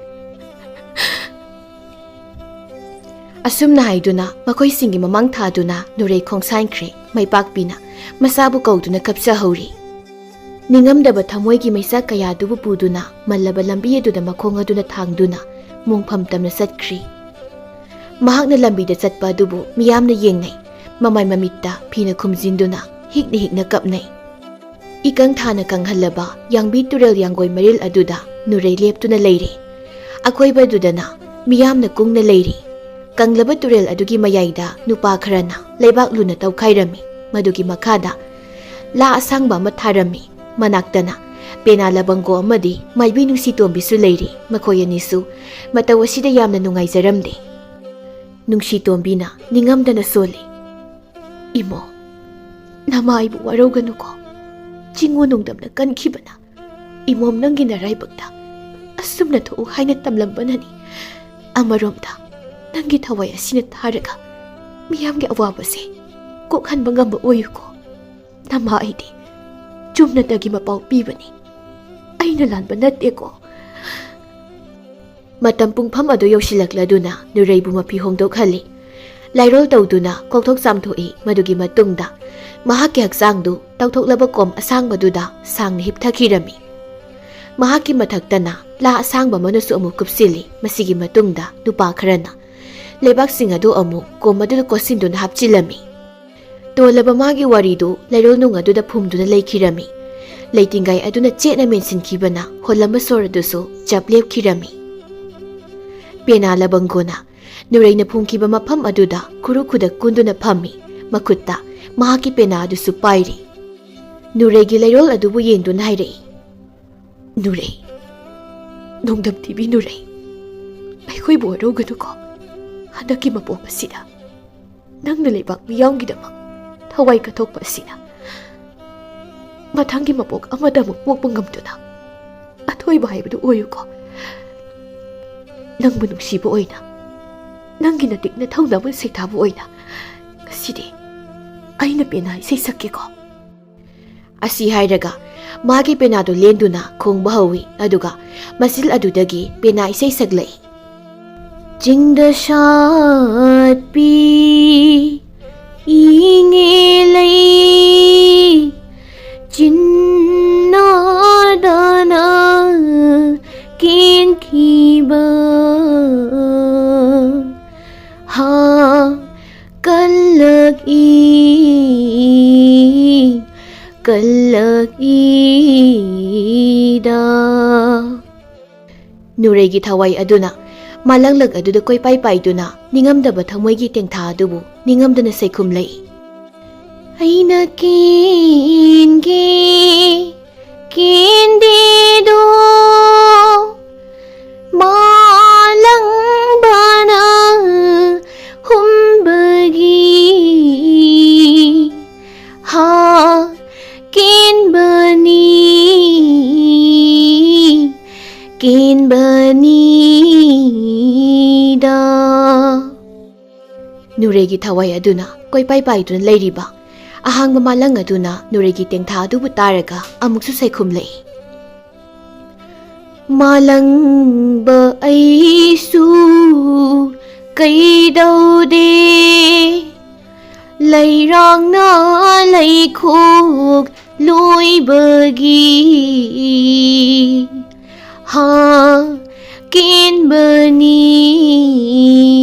ꯑꯁꯨꯝꯅ ꯍꯥꯏꯗꯨꯅ ꯃꯈꯣꯏꯁꯤꯡꯒꯤ ꯃꯃꯥꯡ ꯊꯥꯗꯨꯅ ꯅꯨꯔꯩ ꯈꯣꯡꯁꯥꯟꯈ꯭ꯔꯦ꯫ ꯃꯩꯄꯥꯛꯄꯤꯅ ꯃꯁꯥꯕꯨ ꯀꯧꯗꯨꯅ ꯀꯞꯆꯍꯧꯔꯤ꯫ ꯅꯤꯡꯉꯝꯗꯕ ꯊꯃꯣꯏꯒꯤ ꯃꯩꯁꯥ ꯀꯌꯥꯗꯨꯕꯨ ꯄꯨꯗꯨꯅ ꯃꯜꯂꯕ ꯂꯝꯕꯤ ꯑꯗꯨꯗ ꯃꯈꯣꯡ ꯑꯗꯨꯅ ꯊꯥꯡꯗꯨꯅ ꯃꯣꯡꯐꯝ ꯇꯝꯅ ꯆꯠꯈ꯭ꯔꯤ꯫ ꯃꯍꯥꯛꯅ ꯂꯝꯕꯤꯗ ꯆꯠꯄ ꯑꯗꯨꯕꯨ ꯃꯤꯌꯥꯝꯅ ꯌꯦꯡꯅꯩ꯫ ꯃꯃꯥꯏ ꯃꯃꯤꯠꯇ ꯐꯤꯅ ꯈꯨꯝꯖꯤꯟꯗꯨꯅ ꯍꯤꯛꯅ ꯍꯤꯛꯅ ꯀꯞꯅꯩ꯫ ꯏꯀꯪ ꯊꯥꯅ ꯀꯪꯍꯜꯂꯕ ꯌꯥꯡꯕꯤ ꯇꯨꯔꯦꯜ ꯌꯥꯡꯒꯣꯏ ꯃꯔꯤꯜ ꯑꯗꯨꯗ ꯅꯨꯔꯩ ꯂꯦꯞꯇꯨꯅ ꯂꯩꯔꯦ꯫ ꯑꯀꯣꯏꯕꯗꯨꯗꯅ ꯃꯤꯌꯥꯝꯅ ꯀꯨꯡꯅ ꯂꯩꯔꯤ꯫ ꯀꯪꯂꯕ ꯇꯨꯔꯦꯜ ꯑꯗꯨꯒꯤ ꯃꯌꯥꯏꯗ ꯅꯨꯄꯥ ꯈꯔꯅ ꯂꯩꯕꯥꯛ ꯂꯨꯅ ꯇꯧꯈꯥꯏꯔꯝꯃꯤ꯫ ꯃꯗꯨꯒꯤ ꯃꯈꯥꯗ ꯂꯥ ꯑꯁꯥꯡꯕ ꯑꯃ ꯊꯥꯔꯝꯃꯤ꯫ ꯃꯅꯥꯛꯇꯅ ꯄꯦꯅꯥ ꯂꯕꯪꯒꯣ ꯑꯃꯗꯤ ꯃꯥꯏꯕꯤ ꯅꯨꯡꯁꯤꯇꯣꯝꯕꯤꯁꯨ ꯂꯩꯔꯤ꯫ ꯃꯈꯣꯏ ꯑꯅꯤꯁꯨ ꯃꯇꯧ ꯑꯁꯤꯗ ꯌꯥꯝꯅ ꯅꯨꯡꯉꯥꯏꯖꯔꯝꯗꯦ꯫ ꯅꯨꯡꯁꯤꯇꯣꯝꯕꯤꯅ ꯅꯤꯡꯉꯝꯗꯅ ꯁꯣꯜꯂꯤ, "ꯏꯃꯣ, ꯅꯃꯥ ꯑꯩꯕꯨ ꯋꯥꯔꯧꯒꯅꯨꯀꯣ꯫ ꯆꯤꯡꯉꯨ ꯅꯨꯡꯗꯝꯅ ꯀꯟꯈꯤꯕꯅ ꯏꯃꯣꯝ ꯅꯪꯒꯤ ꯅꯔꯥꯏꯕꯛꯇ ꯑꯁꯨꯝꯅ ꯊꯣꯛꯎ ꯍꯥꯏꯅ ꯇꯝꯂꯝꯕꯅꯅꯤ꯫ ꯑꯃꯔꯣꯝꯗ ꯅꯪꯒꯤ ꯊꯋꯥꯏ ꯑꯁꯤꯅ ꯊꯥꯔꯒ ꯃꯤꯌꯥꯝꯒꯤ ꯑꯋꯥꯕꯁꯦ ꯀꯣꯛꯍꯟꯕ ꯉꯝꯕ ꯑꯣꯏꯌꯨꯀꯣ꯫ ꯅꯃꯥ ꯑꯩꯗꯤ ꯆꯨꯝꯅꯇꯒꯤ ꯃꯄꯥꯎ ꯄꯤꯕꯅꯤ, ꯑꯩꯅ ꯂꯥꯟꯕ ꯅꯠꯇꯦꯀꯣ." ꯃꯇꯝ ꯄꯨꯡꯐꯝ ꯑꯗꯨ ꯌꯧꯁꯤꯜꯂꯛꯂꯗꯨꯅ ꯅꯨꯔꯩꯕꯨ ꯃꯐꯤ ꯍꯣꯡꯗꯣꯛꯍꯜꯂꯤ꯫ ꯂꯥꯏꯔꯣꯜ ꯇꯧꯗꯨꯅ ꯀꯣꯛꯊꯣꯛ ꯆꯥꯝꯊꯣꯛꯏ꯫ ꯃꯗꯨꯒꯤ ꯃꯇꯨꯡꯗ ꯃꯍꯥꯛꯀꯤ ꯍꯛꯆꯥꯡꯗꯨ ꯇꯧꯊꯣꯛꯂꯕ ꯀꯣꯝ ꯑꯁꯥꯡꯕꯗꯨꯗ ꯁꯥꯡꯅ ꯍꯤꯞꯊꯈꯤꯔꯝꯃꯤ꯫ ꯃꯍꯥꯛꯀꯤ ꯃꯊꯛꯇꯅ ꯂꯥ ꯑꯁꯥꯡꯕ ꯑꯃꯅꯁꯨ ꯑꯃꯨꯛ ꯀꯨꯞꯁꯤꯜꯂꯤ꯫ ꯃꯁꯤꯒꯤ ꯃꯇꯨꯡꯗ ꯅꯨꯄꯥ ꯈꯔꯅ ꯂꯩꯕꯥꯛꯁꯤꯡ ꯑꯗꯨ ꯑꯃꯨꯛ ꯀꯣꯝ ꯑꯗꯨꯗ ꯀꯣꯠꯁꯤꯟꯗꯨꯅ ꯍꯥꯞꯆꯤꯜꯂꯝꯃꯤ꯫ ꯇꯣꯜꯂꯕ ꯃꯥꯒꯤ ꯋꯥꯔꯤꯗꯨ ꯂꯩꯔꯣꯜ ꯅꯨꯡ ꯑꯗꯨꯗ ꯐꯨꯝꯗꯨꯅ ꯂꯩꯈꯤꯔꯝꯃꯤ꯫ ꯂꯩꯇꯤꯡꯒꯥꯏ ꯑꯗꯨꯅ ꯆꯦꯠꯅ ꯃꯦꯟꯁꯤꯟꯈꯤꯕꯅ ꯍꯣꯜꯂꯝꯕ ꯁꯣꯔ ꯑꯗꯨꯁꯨ ꯆꯞ ꯂꯦꯞꯈꯤꯔꯝꯃꯤ꯫ ꯄꯦꯅꯥ ꯂꯕꯪꯒꯣꯅ ꯅꯨꯔꯩꯅ ꯐꯨꯝꯈꯤꯕ ꯃꯐꯝ ꯑꯗꯨꯗ ꯈꯨꯔꯨ ꯈꯨꯗꯛ ꯀꯨꯟꯗꯨꯅ ꯐꯝꯃꯤ꯫ ꯃꯈꯨꯠꯇ ꯃꯍꯥꯛꯀꯤ ꯄꯦꯅꯥ ꯑꯗꯨꯁꯨ ꯄꯥꯏꯔꯤ꯫ ꯅꯨꯔꯩꯒꯤ ꯂꯩꯔꯣꯜ ꯑꯗꯨꯕꯨ ꯌꯦꯡꯗꯨꯅ ꯍꯥꯏꯔꯛꯏ, "ꯅꯨꯔꯩ, ꯅꯣꯡꯗꯝ ꯊꯤꯕꯤ ꯅꯨꯔꯩ, ꯑꯩꯈꯣꯏꯕꯨ ꯋꯥꯔꯧꯒꯅꯨꯀꯣ꯫ ꯍꯟꯗꯛꯀꯤ ꯃꯄꯣꯛ ꯑꯁꯤꯗ ꯅꯪꯅ ꯂꯩꯕꯥꯛ ꯃꯤꯌꯥꯝꯒꯤꯗꯃꯛ ꯊꯋꯥꯏ ꯀꯠꯊꯣꯛꯄ ꯑꯁꯤꯅ ꯃꯊꯪꯒꯤ ꯃꯄꯣꯛ ꯑꯃꯗ ꯑꯃꯨꯛ ꯄꯣꯛꯄ ꯉꯝꯗꯨꯅ ꯑꯊꯣꯏꯕ ꯍꯥꯏꯕꯗꯨ ꯑꯣꯏꯌꯨꯀꯣ꯫ ꯅꯪꯕꯨ ꯅꯨꯡꯁꯤꯕ ꯑꯣꯏꯅ, ꯅꯪꯒꯤ ꯅꯇꯤꯛꯅ ꯊꯧꯅꯥꯕꯨ ꯁꯩꯊꯥꯕ ꯑꯣꯏꯅ ꯉꯁꯤꯗꯤ ꯑꯩꯅ ꯄꯦꯅꯥ ꯏꯁꯩ ꯁꯛꯀꯦꯀꯣ." ꯑꯁꯤ ꯍꯥꯏꯔꯒ ꯃꯥꯒꯤ ꯄꯦꯅꯥꯗꯨ ꯂꯦꯟꯗꯨꯅ ꯈꯣꯡꯕ ꯍꯧꯏ꯫ ꯑꯗꯨꯒ ꯃꯆꯤꯜ ꯑꯗꯨꯗꯒꯤ ꯄꯦꯅꯥ ꯏꯁꯩ ꯁꯛꯂꯛꯏ꯫ "ꯆꯤꯡꯗ ꯁꯥꯠꯄꯤ ꯏꯉꯦꯂꯩ, ꯆꯤꯟꯅꯥꯗꯅ ꯀꯦꯟꯈꯤꯕ ꯀꯜꯂꯛꯏ ꯀꯜꯂꯛꯏꯗ." ꯅꯨꯔꯩꯒꯤ ꯊꯋꯥꯏ ꯑꯗꯨꯅ ꯃꯥꯂꯪꯂꯛ ꯑꯗꯨꯗ ꯀꯣꯏꯄꯥꯏ ꯄꯥꯏꯗꯨꯅ ꯅꯤꯡꯉꯝꯗꯕ ꯊꯃꯣꯏꯒꯤ ꯇꯦꯡꯊꯥ ꯑꯗꯨꯕꯨ ꯅꯤꯡꯉꯝꯗꯅ ꯁꯩꯈꯨꯝꯂꯛꯏ, "ꯑꯩꯅ ꯀꯦꯟꯒꯦ ꯀꯦꯟꯗꯦꯗꯣ ꯃꯥꯂꯪꯕꯅ ꯍꯨꯝꯕꯒꯤ ꯀꯦꯟꯕꯅꯤ ꯀꯦꯟꯕꯅꯤꯗ." ꯅꯨꯔꯩꯒꯤ ꯊꯋꯥꯏ ꯑꯗꯨꯅ ꯀꯣꯏꯄꯥꯏ ꯄꯥꯏꯗꯨꯅ ꯂꯩꯔꯤꯕ ꯑꯍꯥꯡꯕ ꯃꯥꯂꯪ ꯑꯗꯨꯅ ꯅꯨꯔꯩꯒꯤ ꯇꯦꯡꯊꯥ ꯑꯗꯨꯕꯨ ꯇꯥꯔꯒ ꯑꯃꯨꯛꯁꯨ ꯁꯩꯈꯨꯝꯂꯛꯏ, "ꯃꯥꯂꯪꯕ ꯑꯩꯁꯨ ꯀꯩꯗꯧꯗꯦ, ꯂꯩꯔꯥꯡꯅ ꯂꯩꯈꯣꯛ ꯂꯣꯏꯕꯒꯤ ꯀꯦꯟꯕꯅꯤ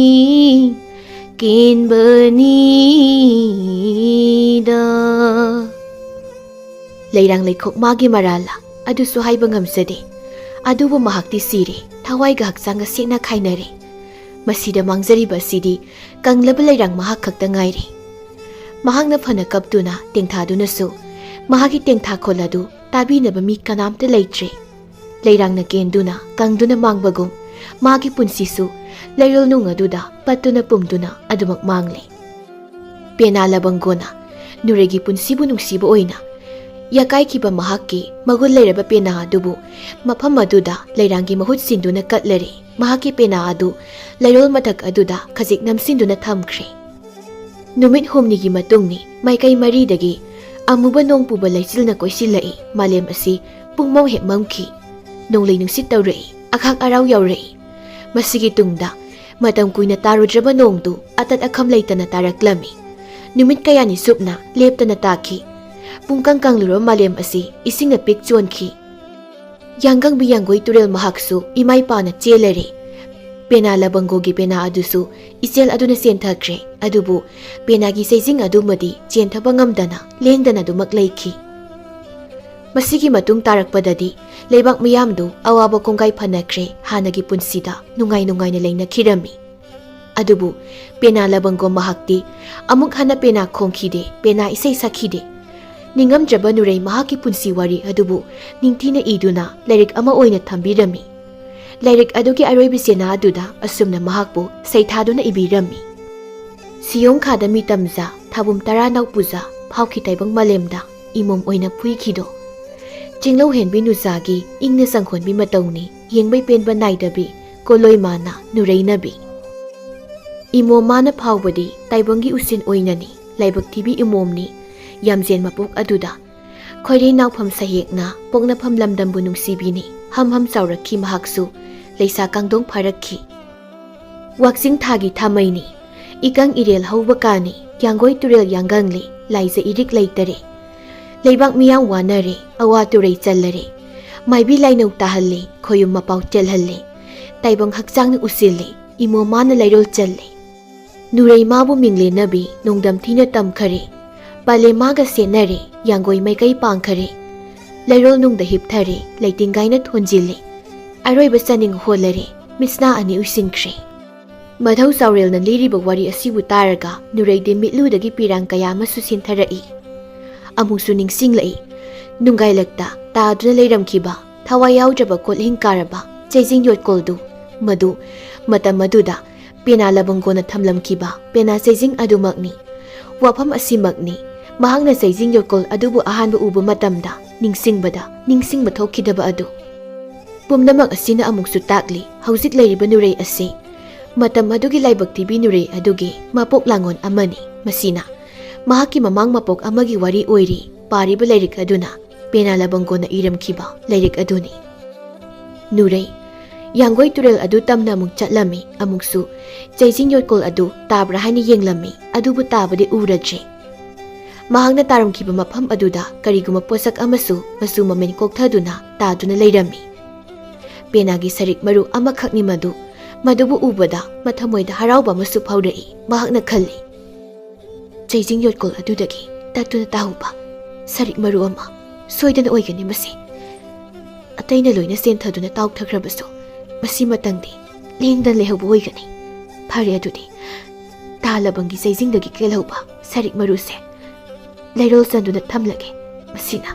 ꯀꯦꯟꯕꯅꯤꯗ." ꯂꯩꯔꯥꯡ ꯂꯩꯈꯣꯛ ꯃꯥꯒꯤ ꯃꯔꯥꯜꯂ ꯑꯗꯨꯁꯨ ꯍꯥꯏꯕ ꯉꯝꯖꯗꯦ꯫ ꯑꯗꯨꯕꯨ ꯃꯍꯥꯛꯇꯤ ꯁꯤꯔꯦ꯫ ꯊꯋꯥꯏꯒ ꯍꯛꯆꯥꯡꯒ ꯁꯦꯡꯅ ꯈꯥꯏꯅꯔꯦ꯫ ꯃꯁꯤꯗ ꯃꯥꯡꯖꯔꯤꯕ ꯑꯁꯤꯗꯤ ꯀꯪꯂꯕ ꯂꯩꯔꯥꯡ ꯃꯍꯥꯛ ꯈꯛꯇ ꯉꯥꯏꯔꯦ꯫ ꯃꯍꯥꯛꯅ ꯐꯅ ꯀꯞꯇꯨꯅ ꯇꯦꯡꯊꯥꯗꯨꯅꯁꯨ ꯃꯍꯥꯛꯀꯤ ꯇꯦꯡꯊꯥꯈꯣꯜ ꯑꯗꯨ ꯇꯥꯕꯤꯅꯕ ꯃꯤ ꯀꯅꯥꯝꯇ ꯂꯩꯇ꯭ꯔꯦ꯫ ꯂꯩꯔꯥꯡꯅ ꯀꯦꯟꯗꯨꯅ ꯀꯪꯗꯨꯅ ꯃꯥꯡꯕꯒꯨꯝ ꯃꯥꯒꯤ ꯄꯨꯟꯁꯤꯁꯨ ꯂꯩꯔꯣꯜ ꯅꯨꯡ ꯑꯗꯨꯗ ꯄꯠꯇꯨꯅ ꯄꯨꯝꯗꯨꯅ ꯑꯗꯨꯃꯛ ꯃꯥꯡꯂꯦ꯫ ꯄꯦꯅꯥ ꯂꯕꯪꯒꯣꯅ ꯅꯨꯔꯩꯒꯤ ꯄꯨꯟꯁꯤꯕꯨ ꯅꯨꯡꯁꯤꯕ ꯑꯣꯏꯅ ꯌꯥꯀꯥꯏꯈꯤꯕ ꯃꯍꯥꯛꯀꯤ ꯃꯒꯨꯟ ꯂꯩꯔꯕ ꯄꯦꯅꯥ ꯑꯗꯨꯕꯨ ꯃꯐꯝ ꯑꯗꯨꯗ ꯂꯩꯔꯥꯡꯒꯤ ꯃꯍꯨꯠ ꯁꯤꯟꯗꯨꯅ ꯀꯠꯂꯔꯦ꯫ ꯃꯍꯥꯛꯀꯤ ꯄꯦꯅꯥ ꯑꯗꯨ ꯂꯩꯔꯣꯜ ꯃꯊꯛ ꯑꯗꯨꯗ ꯈꯖꯤꯛ ꯅꯝꯁꯤꯟꯗꯨꯅ ꯊꯝꯈ꯭ꯔꯦ꯫ ꯅꯨꯃꯤꯠ ꯍꯨꯝꯅꯤꯒꯤ ꯃꯇꯨꯡꯅꯤ ꯃꯥꯏꯀꯩ ꯃꯔꯤꯗꯒꯤ ꯑꯃꯨꯕ ꯅꯣꯡ ꯄꯨꯕ ꯂꯩꯆꯤꯜꯅ ꯀꯣꯏꯁꯤꯜꯂꯛꯏ ꯃꯥꯂꯦꯝ ꯑꯁꯤ ꯄꯨꯡꯃꯝ ꯍꯦꯛ ꯃꯝꯈꯤ ꯅꯣꯡꯂꯩ ꯅꯨꯡꯁꯤꯠ ꯇꯧꯔꯛꯏ ꯑꯈꯥꯛ ꯑꯔꯥꯎ ꯌꯧꯔꯛꯏ ꯃꯁꯤꯒꯤ ꯇꯨꯡꯗ ꯃꯇꯝ ꯀꯨꯏꯅ ꯇꯥꯔꯨꯗ꯭ꯔꯕ ꯅꯣꯡꯗꯨ ꯑꯇꯠ ꯑꯈꯝ ꯂꯩꯇꯅ ꯇꯥꯔꯛꯂꯝꯃꯤ ꯅꯨꯃꯤꯠ ꯀꯌꯥꯅꯤ ꯁꯨꯞꯅ ꯂꯦꯞꯇꯅ ꯇꯥꯈꯤ ꯄꯨꯡꯀꯪ ꯀꯪꯂꯨꯔꯕ ꯃꯥꯂꯦꯝ ꯑꯁꯤ ꯏꯁꯤꯡꯅ ꯄꯤꯛ ꯆꯣꯟꯈꯤ ꯌꯥꯡꯒꯪꯕꯤ ꯌꯥꯡꯒꯣꯏ ꯇꯨꯔꯦꯜ ꯃꯍꯥꯛꯁꯨ ꯏꯃꯥꯏ ꯄꯥꯅ ꯆꯦꯜꯂꯔꯦ ꯄꯦꯅꯥ ꯂꯕꯪꯒꯣꯒꯤ ꯄꯦꯅꯥ ꯑꯗꯨꯁꯨ ꯏꯆꯦꯜ ꯑꯗꯨꯅ ꯆꯦꯟꯊꯈ꯭ꯔꯦ ꯑꯗꯨꯕꯨ ꯄꯦꯅꯥꯒꯤ ꯆꯩꯖꯤꯡ ꯑꯗꯨꯃꯗꯤ ꯆꯦꯟꯊꯕ ꯉꯝꯗꯅ ꯂꯦꯡꯗꯅ ꯑꯗꯨꯃꯛ ꯂꯩꯈꯤ ꯃꯁꯤꯒꯤ ꯃꯇꯨꯡ ꯇꯥꯔꯛꯄꯗꯗꯤ ꯂꯩꯕꯥꯛ ꯃꯤꯌꯥꯝꯗꯨ ꯑꯋꯥꯕ ꯀꯣꯡꯒꯥꯏ ꯐꯅꯈ꯭ꯔꯦ ꯍꯥꯟꯅꯒꯤ ꯄꯨꯟꯁꯤꯗ ꯅꯨꯡꯉꯥꯏꯅ ꯂꯩꯅꯈꯤꯔꯝꯃꯤ ꯑꯗꯨꯕꯨ ꯄꯦꯅꯥ ꯂꯕꯪꯒꯣ ꯃꯍꯥꯛꯇꯤ ꯑꯃꯨꯛ ꯍꯟꯅ ꯄꯦꯅꯥ ꯈꯣꯡꯈꯤꯗꯦ ꯄꯦꯅꯥ ꯏꯁꯩ ꯁꯛꯈꯤꯗꯦ ꯅꯤꯡꯉꯝꯗ꯭ꯔꯕ ꯅꯨꯔꯩ ꯃꯍꯥꯛꯀꯤ ꯄꯨꯟꯁꯤ ꯋꯥꯔꯤ ꯑꯗꯨꯕꯨ ꯅꯤꯡꯊꯤꯅ ꯏꯗꯨꯅ ꯂꯥꯏꯔꯤꯛ ꯑꯃ ꯑꯣꯏꯅ ꯊꯝꯕꯤꯔꯝꯃꯤ ꯂꯥꯏꯔꯤꯛ ꯑꯗꯨꯒꯤ ꯑꯔꯣꯏꯕ ꯆꯦꯅꯥ ꯑꯗꯨꯗ ꯑꯁꯨꯝꯅ ꯃꯍꯥꯛꯄꯨ ꯁꯩꯊꯥꯗꯨꯅ ꯏꯕꯤꯔꯝꯃꯤ ꯁꯤꯌꯣꯡꯈꯥꯗ ꯃꯤꯇꯝꯖ ꯊꯥꯕꯨꯝ ꯇꯔꯥ ꯅꯧꯄꯨꯖ ꯐꯥꯎꯈꯤ ꯇꯥꯏꯕꯪ ꯃꯥꯂꯦꯝꯗ ꯏꯃꯣꯝ ꯑꯣꯏꯅ ꯐꯨꯏꯈꯤꯗꯣ ꯆꯤꯡꯂꯧ ꯍꯦꯟꯕꯤ ꯅꯨꯆꯥꯒꯤ ꯏꯪꯅ ꯆꯪꯈꯣꯟꯕꯤ ꯃꯇꯧꯅꯤ ꯌꯦꯡꯕꯩ ꯄꯦꯟꯕ ꯅꯥꯏꯗꯕꯤ ꯀꯣꯂꯣꯏ ꯃꯥꯅ ꯅꯨꯔꯩꯅꯕꯤ ꯏꯃꯣꯝ ꯃꯥꯅ ꯐꯥꯎꯕꯗꯤ ꯇꯥꯏꯕꯪꯒꯤ ꯎꯁꯤꯟ ꯑꯣꯏꯅꯅꯤ ꯂꯥꯏꯕꯛ ꯊꯤꯕꯤ ꯏꯃꯣꯝꯅꯤ ꯌꯥꯝꯖꯦꯟ ꯃꯄꯣꯛ ꯑꯗꯨꯗ ꯈꯣꯏꯔꯩ ꯅꯥꯎꯐꯝ ꯁꯍꯦꯛꯅ ꯄꯣꯛꯅꯐꯝ ꯂꯝꯗꯝꯕꯨ ꯅꯨꯡꯁꯤꯕꯤꯅꯤ ꯍꯝ ꯍꯝ ꯆꯥꯎꯔꯛꯈꯤ ꯃꯍꯥꯛꯁꯨ ꯂꯩꯁꯥ ꯀꯥꯡꯗꯣꯡ ꯐꯥꯔꯛꯈꯤ ꯋꯥꯛꯆꯤꯡ ꯊꯥꯒꯤ ꯊꯥꯃꯩꯅꯤ ꯏꯀꯪ ꯏꯔꯦꯜ ꯍꯧꯕ ꯀꯥꯅꯤ ꯌꯥꯡꯒꯣꯏ ꯇꯨꯔꯦꯜ ꯌꯥꯡꯒꯪꯂꯤ ꯂꯥꯏꯖ ꯏꯔꯤꯛ ꯂꯩꯇꯔꯦ ꯂꯩꯕꯥꯛ ꯃꯤꯌꯥꯝ ꯋꯥꯅꯔꯦ ꯑꯋꯥ ꯇꯨꯔꯩ ꯆꯜꯂꯔꯦ ꯃꯥꯏꯕꯤ ꯂꯥꯏꯅꯧ ꯇꯥꯍꯜꯂꯦ ꯈꯣꯌꯨꯝ ꯃꯄꯥꯎ ꯆꯦꯜꯍꯜꯂꯦ ꯇꯥꯏꯕꯪ ꯍꯛꯆꯥꯡꯅ ꯎꯁꯤꯜꯂꯦ ꯏꯃꯣ ꯃꯥꯅ ꯂꯩꯔꯣꯜ ꯆꯜꯂꯦ ꯅꯨꯔꯩ ꯃꯥꯕꯨ ꯃꯤꯡꯂꯦꯟꯅꯕꯤ ꯅꯣꯡꯗꯝ ꯊꯤꯅ ꯇꯝꯈꯔꯦ ꯄꯥꯂꯦ ꯃꯥꯒ ꯁꯦꯠꯅꯔꯦ ꯌꯥꯡꯒꯣꯏ ꯃꯥꯏꯀꯩ ꯄꯥꯡꯈꯔꯦ ꯂꯩꯔꯣꯜ ꯅꯨꯡꯗ ꯍꯤꯞꯊꯔꯦ ꯂꯩꯇꯤꯡꯒꯥꯏꯅ ꯊꯣꯟꯖꯤꯜꯂꯦ ꯑꯔꯣꯏꯕ ꯆꯥꯅꯤꯡ ꯍꯣꯜꯂꯔꯦ ꯃꯤꯠꯁꯅꯥ ꯑꯅꯤ ꯎꯏꯁꯤꯟꯈ꯭ꯔꯦ ꯃꯙꯧ ꯆꯥꯎꯔꯦꯜꯅ ꯂꯤꯔꯤꯕ ꯋꯥꯔꯤ ꯑꯁꯤꯕꯨ ꯇꯥꯔꯒ ꯅꯨꯔꯩꯗꯤ ꯃꯤꯠꯂꯨꯗꯒꯤ ꯄꯤꯔꯥꯡ ꯀꯌꯥ ꯑꯃꯁꯨ ꯁꯤꯟꯊꯔꯛꯏ ꯑꯃꯨꯛꯁꯨ ꯅꯤꯡꯁꯤꯡꯂꯛꯏ ꯅꯨꯡꯒꯥꯏꯂꯛꯇ ꯇꯥꯗꯨꯅ ꯂꯩꯔꯝꯈꯤꯕ ꯊꯋꯥꯏ ꯌꯥꯎꯗ꯭ꯔꯕ ꯀꯣꯠꯂꯤꯡ ꯀꯥꯔꯕ ꯆꯩꯖꯤꯡ ꯌꯣꯠꯀꯣꯜꯗꯨ ꯃꯗꯨ ꯃꯇꯝ ꯑꯗꯨꯗ ꯄꯦꯅꯥ ꯂꯕꯪꯒꯣꯅ ꯊꯝꯂꯝꯈꯤꯕ ꯄꯦꯅꯥ ꯆꯩꯖꯤꯡ ꯑꯗꯨꯃꯛꯅꯤ ꯋꯥꯐꯝ ꯑꯁꯤꯃꯛꯅꯤ ꯃꯍꯥꯛꯅ ꯆꯩꯖꯤꯡ ꯌꯣꯠꯀꯣꯜ ꯑꯗꯨꯕꯨ ꯑꯍꯥꯟꯕ ꯎꯕ ꯃꯇꯝꯗ ꯅꯤꯡꯁꯤꯡꯕ ꯊꯣꯛꯈꯤꯗꯕ ꯑꯗꯨ ꯄꯨꯝꯅꯃꯛ ꯑꯁꯤꯅ ꯑꯃꯨꯛꯁꯨ ꯇꯥꯛꯂꯤ ꯍꯧꯖꯤꯛ ꯂꯩꯔꯤꯕ ꯅꯨꯔꯩ ꯑꯁꯤ ꯃꯇꯝ ꯑꯗꯨꯒꯤ ꯂꯥꯏꯕꯛ ꯊꯤꯕꯤ ꯅꯨꯔꯩ ꯑꯗꯨꯒꯤ ꯃꯄꯣꯛ ꯂꯥꯡꯒꯣꯟ ꯑꯃꯅꯤ ꯃꯁꯤꯅ ꯃꯍꯥꯛꯀꯤ ꯃꯃꯥꯡ ꯃꯄꯣꯛ ꯑꯃꯒꯤ ꯋꯥꯔꯤ ꯑꯣꯏꯔꯤ ꯄꯥꯔꯤꯕ ꯂꯥꯏꯔꯤꯛ ꯑꯗꯨꯅ ꯄꯦꯅꯥ ꯂꯕꯪꯒꯣꯅ ꯏꯔꯝꯈꯤꯕ ꯂꯥꯏꯔꯤꯛ ꯑꯗꯨꯅꯤ ꯅꯨꯔꯩ ꯌꯥꯡꯒꯣꯏ ꯇꯨꯔꯦꯜ ꯑꯗꯨ ꯇꯝꯅ ꯑꯃꯨꯛ ꯆꯠꯂꯝꯃꯤ ꯑꯃꯨꯛꯁꯨ ꯆꯩꯖꯤꯡ ꯌꯣꯠꯀꯣꯜ ꯑꯗꯨ ꯇꯥꯕ꯭ꯔꯥ ꯍꯥꯏꯅ ꯌꯦꯡꯂꯝꯃꯤ ꯑꯗꯨꯕꯨ ꯇꯥꯕꯗꯤ ꯎꯔꯗ꯭ꯔꯦ ꯃꯍꯥꯛꯅ ꯇꯥꯔꯝꯈꯤꯕ ꯃꯐꯝ ꯑꯗꯨꯗ ꯀꯔꯤꯒꯨꯝꯕ ꯄꯣꯠꯁꯛ ꯑꯃꯁꯨ ꯃꯆꯨ ꯃꯃꯦꯟ ꯀꯣꯛꯊꯗꯨꯅ ꯇꯥꯗꯨꯅ ꯂꯩꯔꯝꯃꯤ ꯄꯦꯅꯥꯒꯤ ꯁꯔꯤꯛ ꯃꯔꯨ ꯑꯃꯈꯛꯅꯤ ꯃꯗꯨꯕꯨ ꯎꯕꯗ ꯃꯊꯃꯣꯏꯗ ꯍꯔꯥꯎꯕ ꯑꯃꯁꯨ ꯐꯥꯎꯔꯛꯏ ꯃꯍꯥꯛꯅ ꯈꯜꯂꯤ ꯆꯩꯖꯤꯡ ꯌꯣꯠꯀꯣꯜ ꯑꯗꯨꯗꯒꯤ ꯇꯠꯇꯨꯅ ꯇꯥꯍꯧꯕ ꯁꯔꯤꯛ ꯃꯔꯨ ꯑꯃ ꯁꯣꯏꯗꯅ ꯑꯣꯏꯒꯅꯤ ꯃꯁꯤ ꯑꯇꯩꯅ ꯂꯣꯏꯅ ꯆꯦꯟꯊꯗꯨꯅ ꯇꯥꯎꯊꯈ꯭ꯔꯕꯁꯨ ꯃꯁꯤꯃꯇꯪꯗꯤ ꯂꯦꯡꯗꯅ ꯂꯩꯍꯧꯕ ꯑꯣꯏꯒꯅꯤ ꯐꯔꯦ ꯑꯗꯨꯗꯤ ꯇꯥ ꯂꯕꯪꯒꯤ ꯆꯩꯖꯤꯡꯗꯒꯤ ꯀꯦꯜꯍꯧꯕ ꯁꯔꯤꯛ ꯃꯔꯨꯁꯦ ꯂꯩꯔꯣꯜ ꯆꯟꯗꯨꯅ ꯊꯝꯂꯒꯦ ꯃꯁꯤꯅ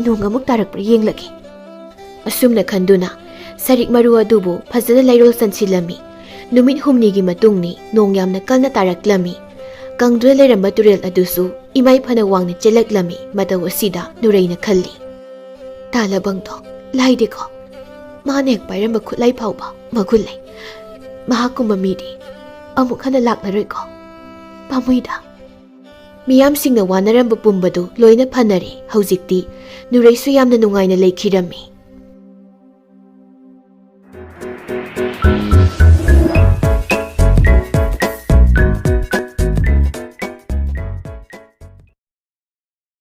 ꯅꯣꯡ ꯑꯃꯨꯛ ꯇꯥꯔꯛꯄ꯭ꯔꯥ ꯌꯦꯡꯂꯒꯦ ꯑꯁꯨꯝꯅ ꯈꯟꯗꯨꯅ ꯁꯔꯤꯛ ꯃꯔꯨ ꯑꯗꯨꯕꯨ ꯐꯖꯅ ꯂꯩꯔꯣꯜ ꯆꯟꯁꯤꯜꯂꯝꯃꯤ ꯅꯨꯃꯤꯠ ꯍꯨꯝꯅꯤꯒꯤ ꯃꯇꯨꯡꯅꯤ ꯅꯣꯡ ꯌꯥꯝꯅ ꯀꯟꯅ ꯇꯥꯔꯛꯂꯝꯃꯤ ꯀꯪꯗꯨꯅ ꯂꯩꯔꯝꯕ ꯇꯨꯔꯦꯜ ꯑꯗꯨꯁꯨ ꯏꯃꯥꯏ ꯐꯅ ꯋꯥꯡꯅ ꯆꯦꯜꯂꯛꯂꯝꯃꯤ ꯃꯇꯧ ꯑꯁꯤꯗ ꯅꯨꯔꯩꯅ ꯈꯜꯂꯤ ꯇꯥ ꯂꯕꯪꯗꯣ ꯂꯥꯏꯗꯦꯀꯣ ꯃꯥꯅ ꯍꯦꯛ ꯄꯥꯏꯔꯝꯕ ꯈꯨꯠꯂꯥꯏ ꯐꯥꯎꯕ ꯃꯒꯨꯟ ꯂꯩ ꯃꯍꯥꯛꯀꯨꯝꯕ ꯃꯤꯗꯤ ꯑꯃꯨꯛ ꯍꯟꯅ ꯂꯥꯛꯂꯔꯣꯏꯀꯣ ꯄꯥꯝꯃꯨꯏꯗ ꯃꯤꯌꯥꯝꯁꯤꯡꯅ ꯋꯥꯅꯔꯝꯕ ꯄꯨꯝꯕꯗꯨ ꯂꯣꯏꯅ ꯐꯅꯔꯦ ꯍꯧꯖꯤꯛꯇꯤ ꯅꯨꯔꯩꯁꯨ ꯌꯥꯝꯅ ꯅꯨꯡꯉꯥꯏꯅ ꯂꯩꯈꯤꯔꯝꯃꯤ